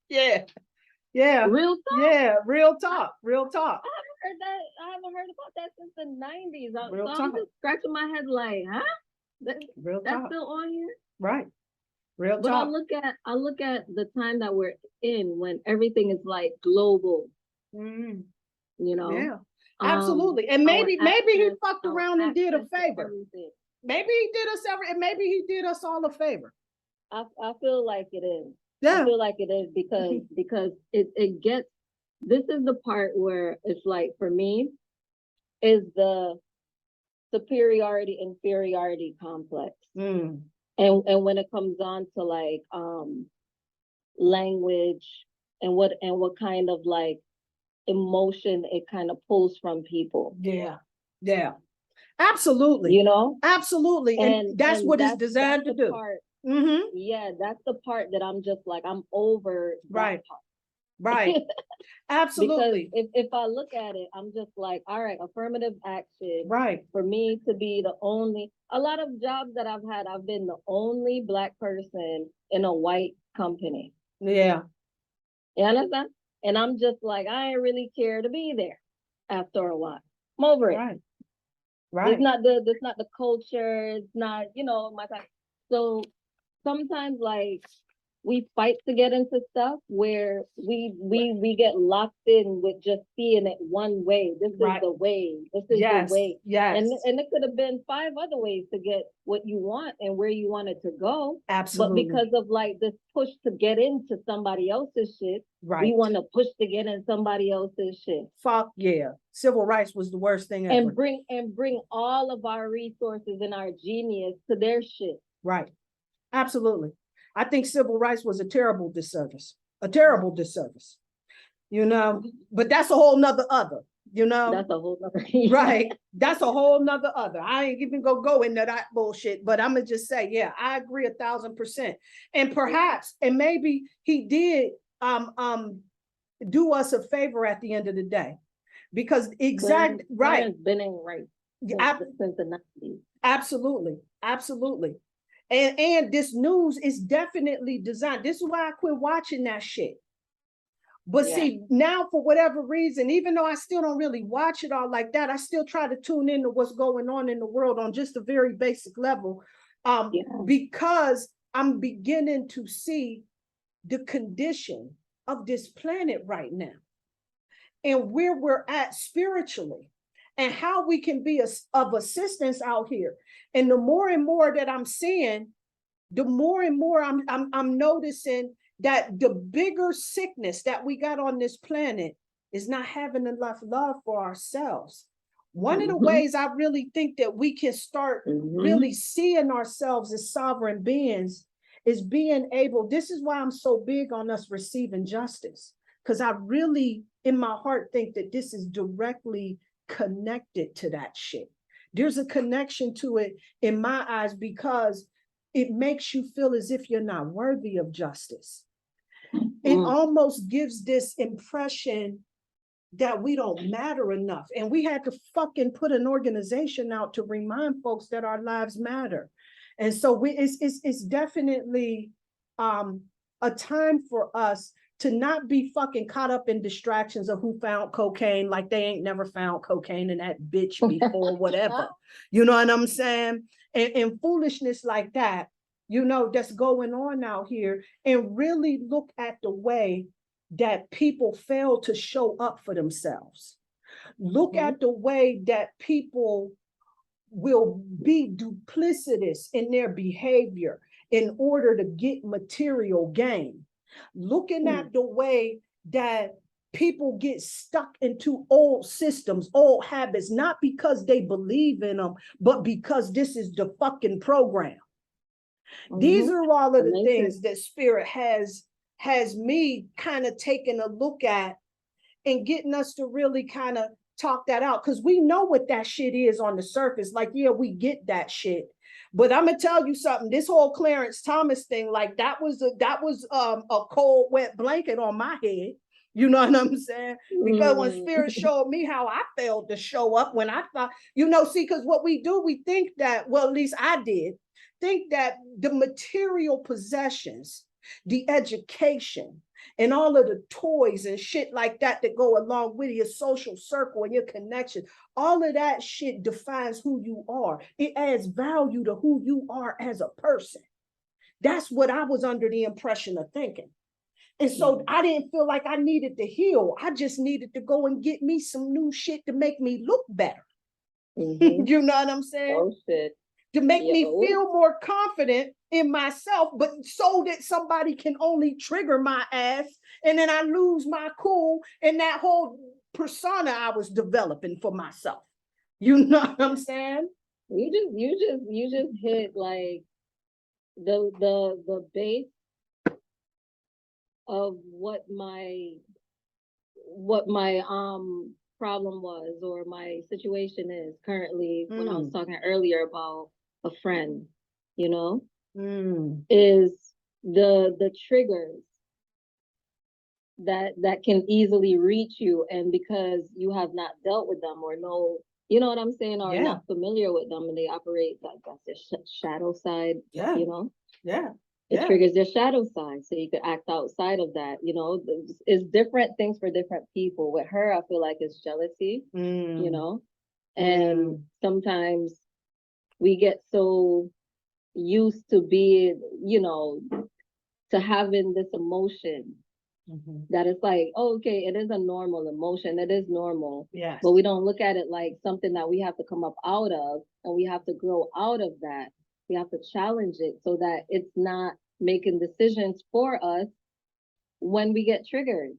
Yeah. Real talk. Yeah, real talk. I haven't heard about that since the 90s. I'm just scratching my head like, huh? That's still on here? Right. Real but talk. I look at the time that we're in when everything is like global. Yeah. Absolutely. And maybe he fucked around and did a favor. Maybe he did us maybe he did us all a favor. I feel like it is. Yeah. I feel like it is because it gets, this is the part where it's like, for me, is the superiority inferiority complex. And when it comes on to language and what kind of emotion it kind of pulls from people. Yeah. Absolutely. Absolutely. And that's what it's designed to do. Yeah, that's the part that I'm just like, I'm over that part. Right. Absolutely. Because if I look at it, I'm just like, all right, affirmative action. Right. For me to be a lot of jobs that I've had, I've been the only Black person in a white company. Yeah. You understand? And I'm just like, I ain't really care to be there after a while. I'm over it. Right. It's not the culture. It's not, my time. So sometimes we fight to get into stuff where we get locked in with just seeing it one way. This is the way. This is the way. Yes. And it could have been 5 other ways to get what you want and where you wanted to go. Absolutely. But because of this push to get into somebody else's shit, we want to push to get in somebody else's shit. Fuck yeah. Civil rights was the worst thing ever. And bring all of our resources and our genius to their shit. Right. Absolutely. I think civil rights was a terrible disservice, but that's a whole nother other, That's a whole nother. Right. That's a whole nother other. I ain't even go into that bullshit, but I'm gonna just say, yeah, I agree 1000%. And perhaps, and maybe he did do us a favor at the end of the day, because right. Been in right since the 90s. Absolutely. And this news is definitely designed. This is why I quit watching that shit. But see, now for whatever reason, even though I still don't really watch it all like that, I still try to tune into what's going on in the world on just a very basic level, because I'm beginning to see the condition of this planet right now and where we're at spiritually and how we can be of assistance out here. And the more and more that I'm seeing, the more and more I'm noticing that the bigger sickness that we got on this planet is not having enough love for ourselves. One of the ways I really think that we can start really seeing ourselves as sovereign beings is being able, this is why I'm so big on us receiving justice, because I really, in my heart, think that this is directly connected to that shit. There's a connection to it in my eyes, because it makes you feel as if you're not worthy of justice. It almost gives this impression that we don't matter enough. And we had to fucking put an organization out to remind folks that our lives matter. And so it's definitely a time for us to not be fucking caught up in distractions of who found cocaine, like they ain't never found cocaine in that bitch before, whatever. You know what I'm saying? And foolishness like that, you know, that's going on out here, and really look at the way that people fail to show up for themselves. Look at the way that people will be duplicitous in their behavior in order to get material gain. Looking at the way that people get stuck into old systems, old habits, not because they believe in them, but because this is the fucking program. These are all of the things that Spirit has me kind of taking a look at and getting us to really kind of talk that out, because we know what that shit is on the surface. Like, yeah, we get that shit. But I'm gonna tell you something, this whole Clarence Thomas thing, like that was a cold, wet blanket on my head. You know what I'm saying? Because when Spirit showed me how I failed to show up, when I thought, you know, see, because what we do, we think that, well, at least I did, think that the material possessions, the education, and all of the toys and shit like that that go along with your social circle and your connection, all of that shit defines who you are. It adds value to who you are as a person. That's what I was under the impression of thinking. And so I didn't feel like I needed to heal. I just needed to go and get me some new shit to make me look better. You know what I'm saying? Oh, shit. To make me feel more confident in myself, but so that somebody can only trigger my ass, and then I lose my cool and that whole persona I was developing for myself. You know what I'm saying? You just hit like the base of what my problem was, or my situation is currently. When I was talking earlier about a friend, you know, is the triggers that can easily reach you, and because you have not dealt with them or know, you know what I'm saying, or not familiar with them, and they operate, I guess, their shadow side, you know. It triggers their shadow side, so you could act outside of that, you know. It's different things for different people. With her, I feel like it's jealousy, you know, and sometimes we get so used to being, you know, to having this emotion that it's like, oh, okay, it is a normal emotion. It is normal. Yes. But we don't look at it like something that we have to come up out of, and we have to grow out of that. We have to challenge it so that it's not making decisions for us when we get triggered.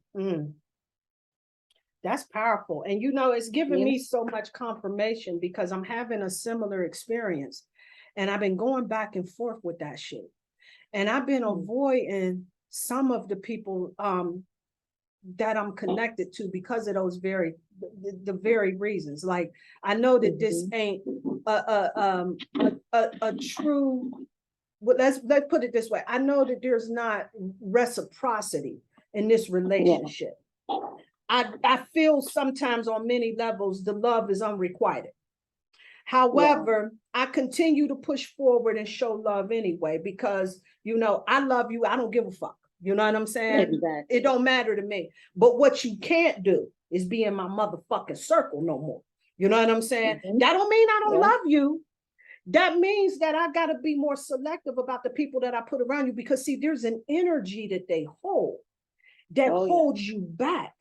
That's powerful. And you know, it's given me so much confirmation, because I'm having a similar experience, and I've been going back and forth with that shit. And I've been avoiding some of the people that I'm connected to because of those the very reasons. Like, I know that this ain't a true, well, let's put it this way. I know that there's not reciprocity in this relationship. I feel sometimes on many levels the love is unrequited. However, I continue to push forward and show love anyway, because, you know, I love you. I don't give a fuck. You know what I'm saying? Exactly. It don't matter to me. But what you can't do is be in my motherfucking circle no more. You know what I'm saying? That don't mean I don't love you. That means that I got to be more selective about the people that I put around you, because see, there's an energy that they hold that holds you back.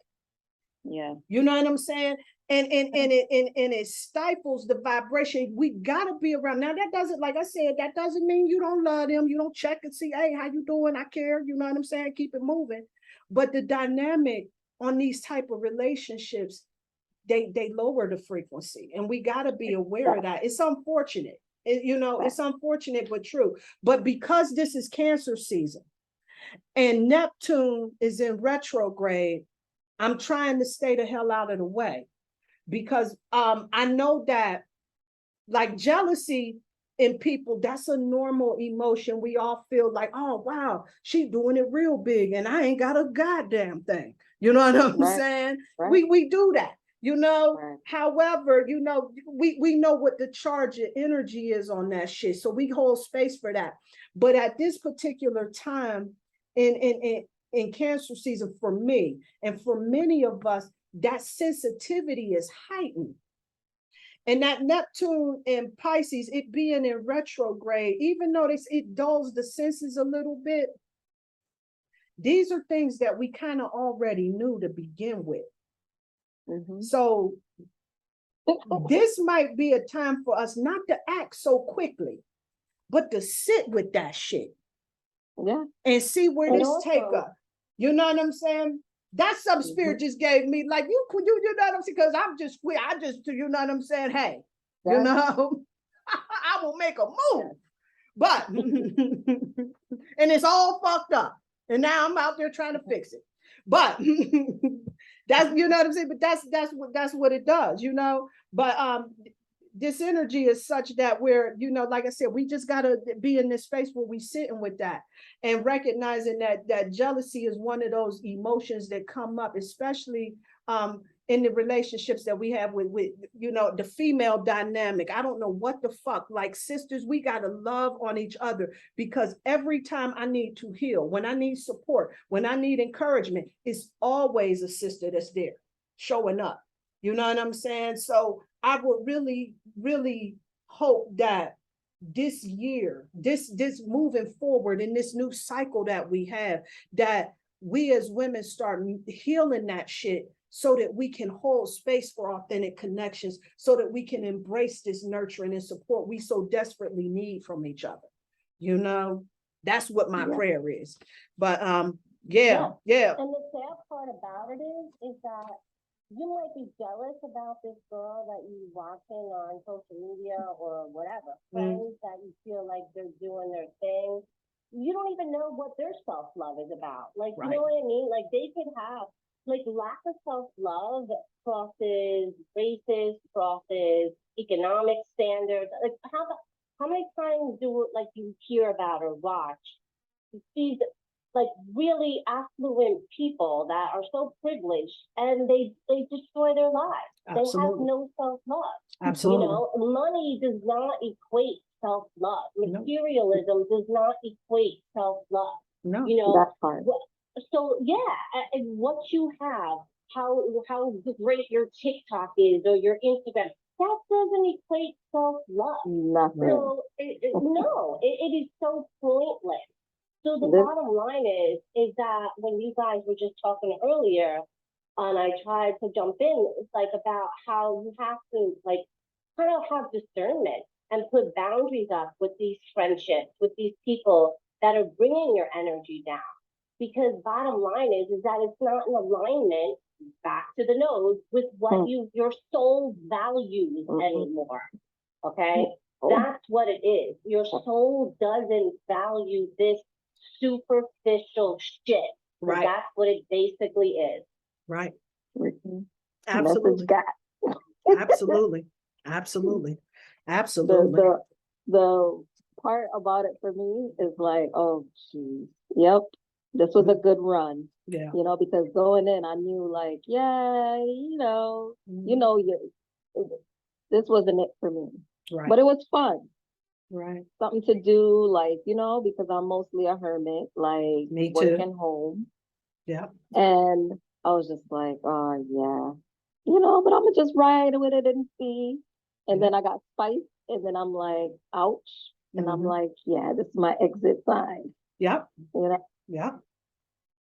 You know what I'm saying? And it stifles the vibration. We gotta be around. Now, that doesn't, like I said, that doesn't mean you don't love them. You don't check and see, hey, how you doing? I care. You know what I'm saying? Keep it moving. But the dynamic on these type of relationships, they lower the frequency, and we gotta be aware of that. It's unfortunate. You know, it's unfortunate but true. But because this is Cancer season and Neptune is in retrograde, I'm trying to stay the hell out of the way, because I know that, like, jealousy in people, that's a normal emotion. We all feel like, oh, wow, she doing it real big and I ain't got a goddamn thing. You know what I'm saying? Right. We do that, you know. Right. However, you know, we know what the charge of energy is on that shit. So we hold space for that. But at this particular time in Cancer season, for me and for many of us, that sensitivity is heightened. And that Neptune and Pisces, it being in retrograde, even though it dulls the senses a little bit, these are things that we kind of already knew to begin with. Mm-hmm. So this might be a time for us not to act so quickly, but to sit with that shit. Yeah. And see where And this also, take us. You know what I'm saying? That's some spirit just gave me, like, you know what I'm saying? Because I just, you know what I'm saying? Hey, you know, I will make a move. But, and it's all fucked up. And now I'm out there trying to fix it. But that's, you know what I'm saying? But that's what it does, you know? But this energy is such that we're, you know, like I said, we just got to be in this space where we sitting with that and recognizing that jealousy is one of those emotions that come up, especially in the relationships that we have with, you know, the female dynamic. I don't know what the fuck, like sisters, we got to love on each other, because every time I need to heal, when I need support, when I need encouragement, it's always a sister that's there showing up. You know what I'm saying? So I would really, really hope that this year, this moving forward in this new cycle that we have, that we as women start healing that shit so that we can hold space for authentic connections, so that we can embrace this nurturing and support we so desperately need from each other. You know, that's what my prayer is. But yeah. And the sad part about it is that you might be jealous about this girl that you're watching on social media or whatever, friends that you feel like they're doing their thing. You don't even know what their self-love is about. Like, you know what I mean? Like, they could have, like, lack of self-love crosses races, crosses economic standards. Like, how many times do, like, you hear about or watch these like really affluent people that are so privileged and they destroy their lives. Absolutely. They have no self-love. Absolutely. You know, money does not equate self-love. Materialism does not equate self-love. No. You know, that part. So and what you have, how great your TikTok is or your Instagram, that doesn't equate self-love. Nothing. So it is so pointless. So the bottom line is that when you guys were just talking earlier, and I tried to jump in, it's like about how you have to like kind of have discernment and put boundaries up with these friendships, with these people that are bringing your energy down. Because bottom line is that it's not in alignment, back to the nose, with what your soul values anymore. Okay? That's what it is. Your soul doesn't value this superficial shit. Right. That's what it basically is. Right. Absolutely. Absolutely. Absolutely. Absolutely. The part about it for me is like, oh geez, yep, this was a good run. Yeah. You know, because going in, I knew like, yeah, this wasn't it for me. Right. But it was fun. Right. Something to do, like, you know, because I'm mostly a hermit, like me working too. home. Yeah. And I was just like, oh yeah, you know, but I'm gonna just ride with it and see. And then I got spiced, and then I'm like, ouch. And I'm like, yeah, this is my exit sign. Yep. You know? Yeah.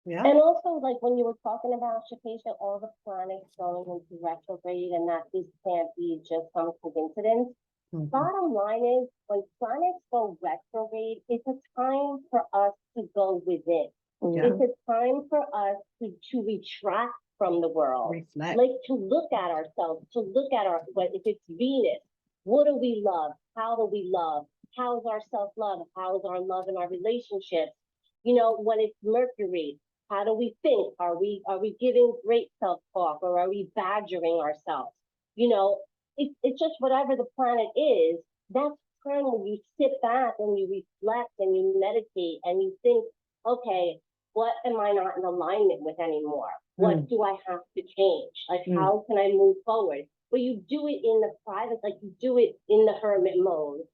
Yeah. And also, like when you were talking about Shakesha, all the planets going into retrograde, and that this can't be just some coincidence. Bottom line is, when planets go retrograde, it's a time for us to go within. It's a time for us to retract from the world. Reflect. Like to look at ourselves, to look at if it's Venus, what do we love? How do we love? How's our self-love? How's our love in our relationships? You know, when it's Mercury, how do we think? Are we giving great self-talk, or are we badgering ourselves? You know, it's just whatever the planet is, that's time when you sit back and you reflect and you meditate and you think, okay, what am I not in alignment with anymore? What do I have to change? Like, how can I move forward? But you do it in the private, like you do it in the hermit mode.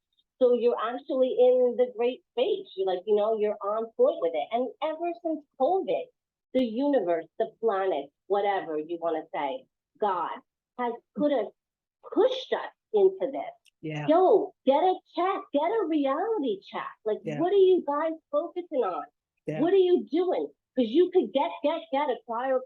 So you're actually in the great space. You're like, you're on point with it. And ever since COVID, the universe, the planet, whatever you want to say, God has pushed us into this. Yeah. Yo, get a check, get a reality check. Like, what are you guys focusing on? Yeah. What are you doing? Because you could get, acquire,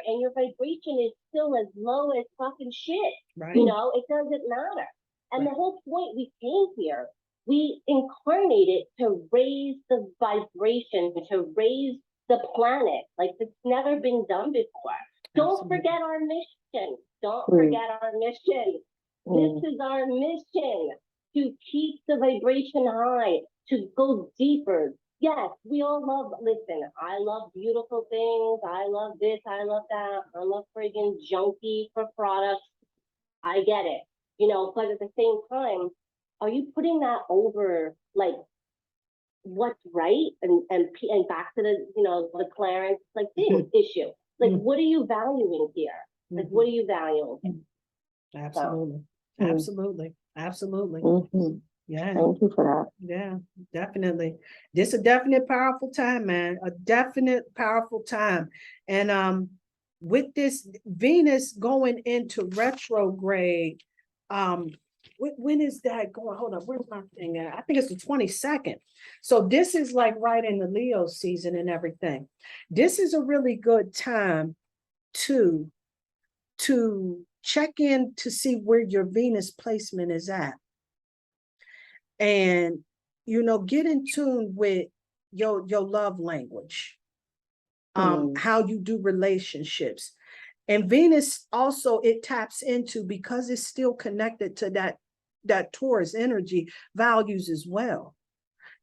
and your vibration is still as low as fucking shit. Right. It doesn't matter. And the whole point we came here, we incarnated to raise the vibration, to raise the planet. Like, it's never been done before. Don't forget our mission. Don't forget our mission. This is our mission, to keep the vibration high, to go deeper. Yes, we all listen, I love beautiful things. I love this, I love that. I'm a friggin' junkie for products. I get it, but at the same time, are you putting that over, like, what's right? And back to the Clarence, like, issue. Like, what are you valuing here? Like, what are you valuing? Absolutely. So. Absolutely. Absolutely. Yeah. Thank you for that. Yeah, definitely. This a definite powerful time, man. A definite powerful time. And with this Venus going into retrograde, when is that going? Hold up, where's my thing at? I think it's the 22nd. So this is like right in the Leo season and everything. This is a really good time to check in to see where your Venus placement is at. And, get in tune with your love language, how you do relationships. And Venus also, it taps into, because it's still connected to that Taurus energy, values as well.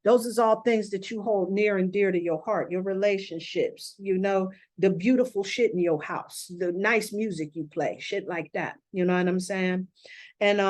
Those is all things that you hold near and dear to your heart, your relationships, the beautiful shit in your house, the nice music you play, shit like that. You know what I'm saying? And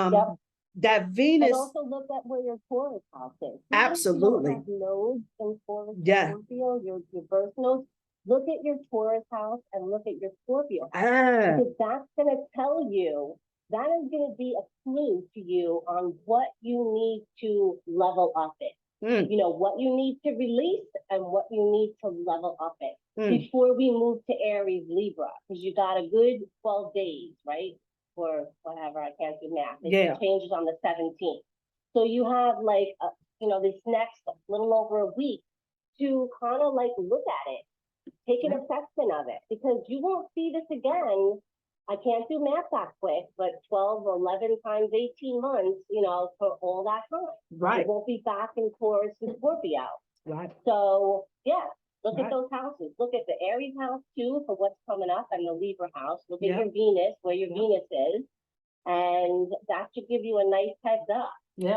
that Venus. And also look at where your Taurus house is. Absolutely. You have nodes in Taurus, yeah. Scorpio, your birth nodes. Look at your Taurus house and look at your Scorpio house. Because that's going to tell you, that is going to be a clue to you on what you need to level up it. What you need to release and what you need to level up it before we move to Aries, Libra, because you got a good 12 days, right? Or whatever, I can't do math. It changes on the 17th. So you have like, this next little over a week to kind of like look at it, take an assessment of it, because you won't see this again. I can't do math that quick, but 12 or 11 times 18 months, for all that time. Right. It won't be back in Taurus and Scorpio. Right. So, look at those houses. Look at the Aries house, too, for what's coming up, and the Libra house. Look at your Venus, where your Venus is. And that should give you a nice heads up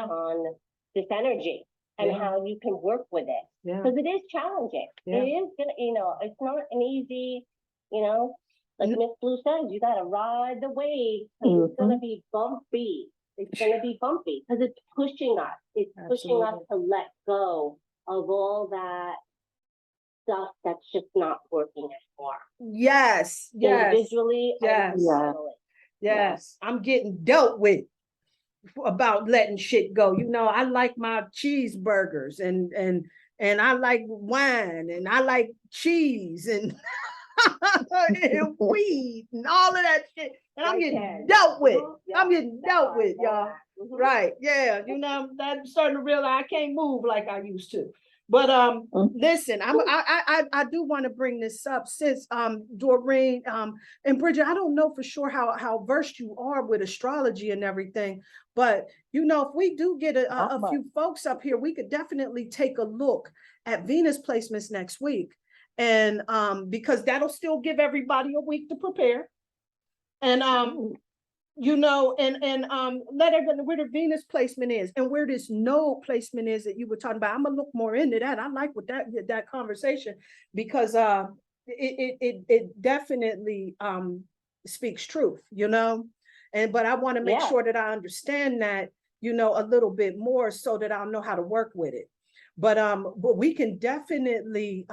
on this energy and how you can work with it. Because it is challenging. It is going to, it's not an easy, like Miss Blue says, you got to ride the wave. It's going to be bumpy. It's going to be bumpy because it's pushing us. It's pushing us to let go of all that stuff that's just not working anymore. Yes. Individually. Yes. I'm getting dealt with about letting shit go. I like my cheeseburgers and I like wine and I like cheese and and weed and all of that shit. And I'm getting dealt with. I'm getting dealt with, y'all. Right. Yeah. I'm starting to realize I can't move like I used to. But listen, I do want to bring this up since Doreen and Bridget, I don't know for sure how versed you are with astrology and everything, but if we do get a few folks up here, we could definitely take a look at Venus placements next week. And because that'll still give everybody a week to prepare. And let everybody where the Venus placement is and where this node placement is that you were talking about. I'm gonna look more into that. I like what that conversation, because it definitely speaks truth, but I want to make sure that I understand that you know, a little bit more so that I'll know how to work with it. But we can definitely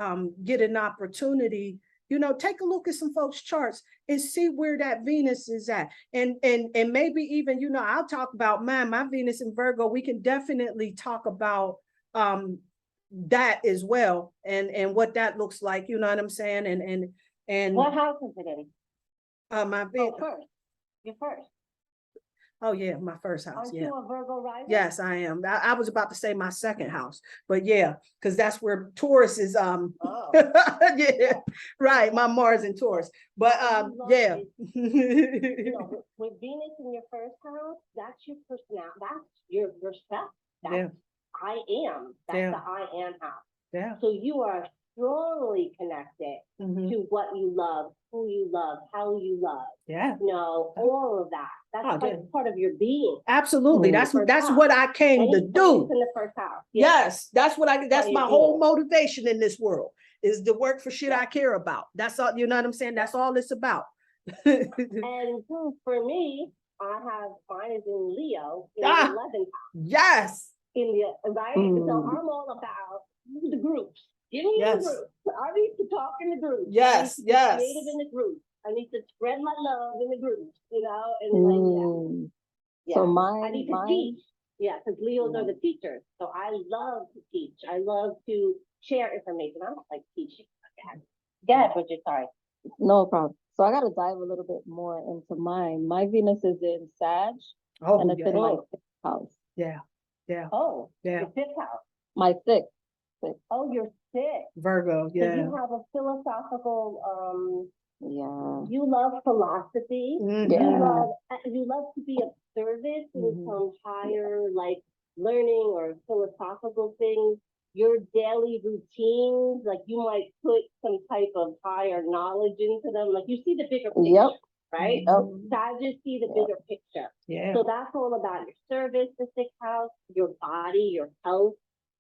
get an opportunity, you know, take a look at some folks' charts and see where that Venus is at. And maybe even, you know, I'll talk about mine, my Venus in Virgo. We can definitely talk about that as well, and what that looks like, you know what I'm saying? And What house is it in? my First. You're first. Oh yeah, my first house. Aren't Yeah. you a Virgo rising? Yes, I am. I was about to say my second house, but yeah, because that's where Taurus is. Yeah, right. My Mars in Taurus, but yeah. You know, with Venus in your first house, that's your personality. That's yourself. That's I am. That's the I am house. Yeah. So you are strongly connected to what you love, who you love, how you love. Yeah. You know, all of that. That's like part of your being. Absolutely. That's what I came to do. In the first house. Yes, that's what that's my whole motivation in this world, is to work for shit I care about. That's all, you know what I'm saying? That's all it's about. And for me, I have mine is in Leo in the 11th house. Yes. In the right. So I'm all about the groups. Give me the group. I need to talk in the group. Yes, yes. Creative in the group. I need to spread my love in the group, you know, and So I need to teach. Yeah, because Leos are the teachers. So I love to teach. I love to share information. I don't like teaching. Yeah, but you're sorry. No problem. So I gotta dive a little bit more into mine. My Venus is in Sag, and it's in my 6th house. Yeah. Yeah. Oh, yeah. Your 5th house. My 6th. Oh, you're 6. Virgo. Yeah. So you have a philosophical. You love philosophy. You love to be of service in some higher, like, learning or philosophical things. Your daily routines, like, you might put some type of higher knowledge into them. Like, you see the bigger picture, right? So I just see the bigger picture. Yeah. So that's all about your service, the 6th house, your body, your health.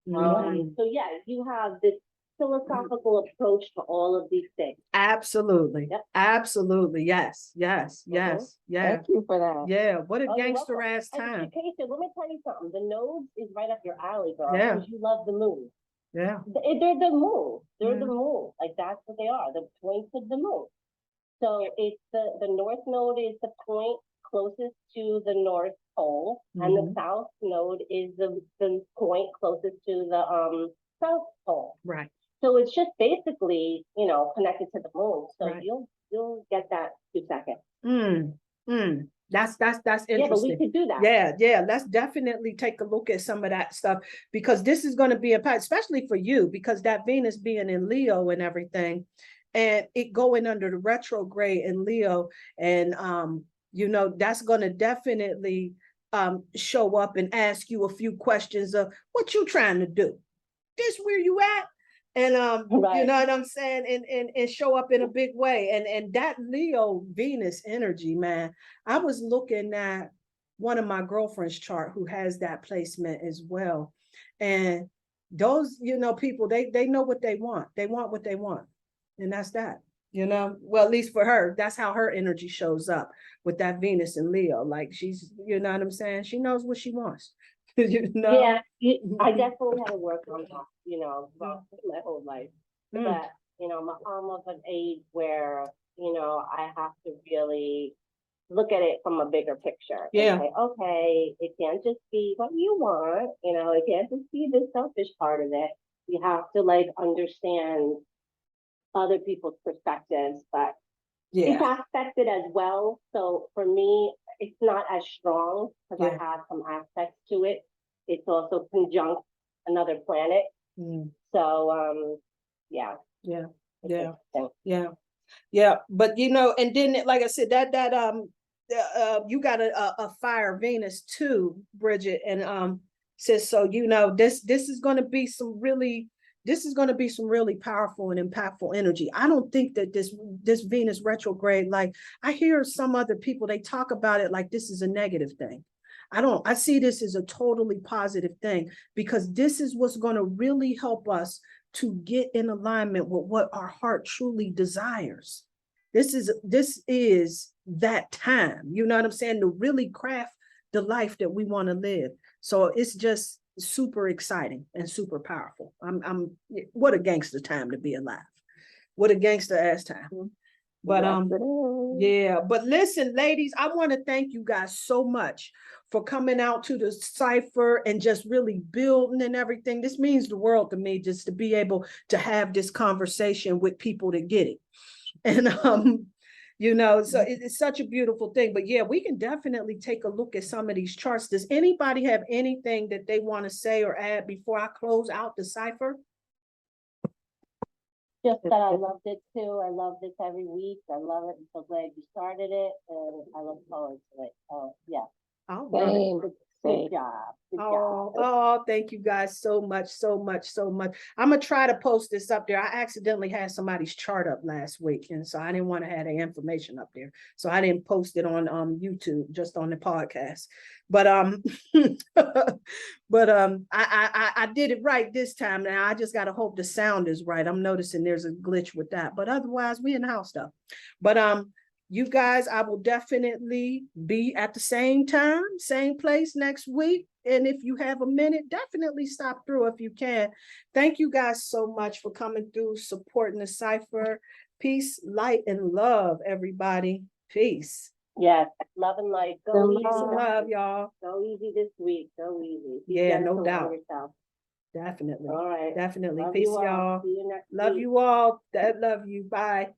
So yeah, you have this philosophical approach to all of these things. Absolutely. Yep. Absolutely. Yes. Yes. Yes. Yeah. Thank you for that. Yeah. What a gangster ass time. Education. Let me tell you something. The nodes is right up your alley, girl. Yeah. Because you love the moon. Yeah. They're the moon. They're the moon. Like, that's what they are. The points of the moon. So it's the north node is the point closest to the North Pole, and the south node is the point closest to the South Pole. Right. So it's just basically, you know, connected to the moon. So you'll get that 2 seconds. That's interesting. Yeah, but we could do that. Yeah. Let's definitely take a look at some of that stuff, because this is going to be especially for you, because that Venus being in Leo and everything, and it going under the retrograde in Leo, and you know, that's going to definitely show up and ask you a few questions of what you trying to do. This where you at? And you know what I'm saying? And show up in a big way. And that Leo Venus energy, man. I was looking at one of my girlfriend's chart who has that placement as well. And those, you know, people, they know what they want. They want what they want. And that's that. You know, well, at least for her, that's how her energy shows up with that Venus and Leo. Like, she's, you know what I'm saying? She knows what she wants. You know? Yeah, I definitely had to work on that, you know, my whole life. But, you know, I'm of an age where, you know, I have to really look at it from a bigger picture. Yeah. Say, okay, it can't just be what you want, you know, it can't just be the selfish part of it. You have to, like, understand other people's perspectives, but it's aspected as well. So for me, it's not as strong because I have some aspects to it. It's also conjunct another planet. So yeah. But you know, and then like I said, you got a fire Venus too, Bridget, and says, so you know, this is going to be some really powerful and impactful energy. I don't think that this Venus retrograde, like, I hear some other people, they talk about it like this is a negative thing. I see this as a totally positive thing, because this is what's going to really help us to get in alignment with what our heart truly desires. This is that time, you know what I'm saying, to really craft the life that we want to live. So it's just super exciting and super powerful. What a gangster time to be alive. What a gangster ass time. But yeah, but listen, ladies, I want to thank you guys so much for coming out to the Cypher and just really building and everything. This means the world to me, just to be able to have this conversation with people that get it. And you know, so it's such a beautiful thing. But yeah, we can definitely take a look at some of these charts. Does anybody have anything that they want to say or add before I close out the Cypher? Just that I loved it too. I love this every week. I love it. I'm so glad you started it, and I look forward to it. So yeah. All right. Good job. Good job. Oh, thank you guys so much, so much, so much. I'm gonna try to post this up there. I accidentally had somebody's chart up last week, and so I didn't want to have the information up there, so I didn't post it on YouTube, just on the podcast. But I did it right this time. Now I just gotta hope the sound is right. I'm noticing there's a glitch with that, but otherwise we in the house stuff. But you guys, I will definitely be at the same time, same place next week. And if you have a minute, definitely stop through if you can. Thank you guys so much for coming through, supporting the Cypher. Peace, light, and love, everybody. Peace. Yes, love and light. Go easy. Love, y'all. Go easy this week. Go easy. Yeah, no doubt. Definitely. All right. Definitely. Love Peace, you all. y'all. See you next Love week. you all. Love you. Bye.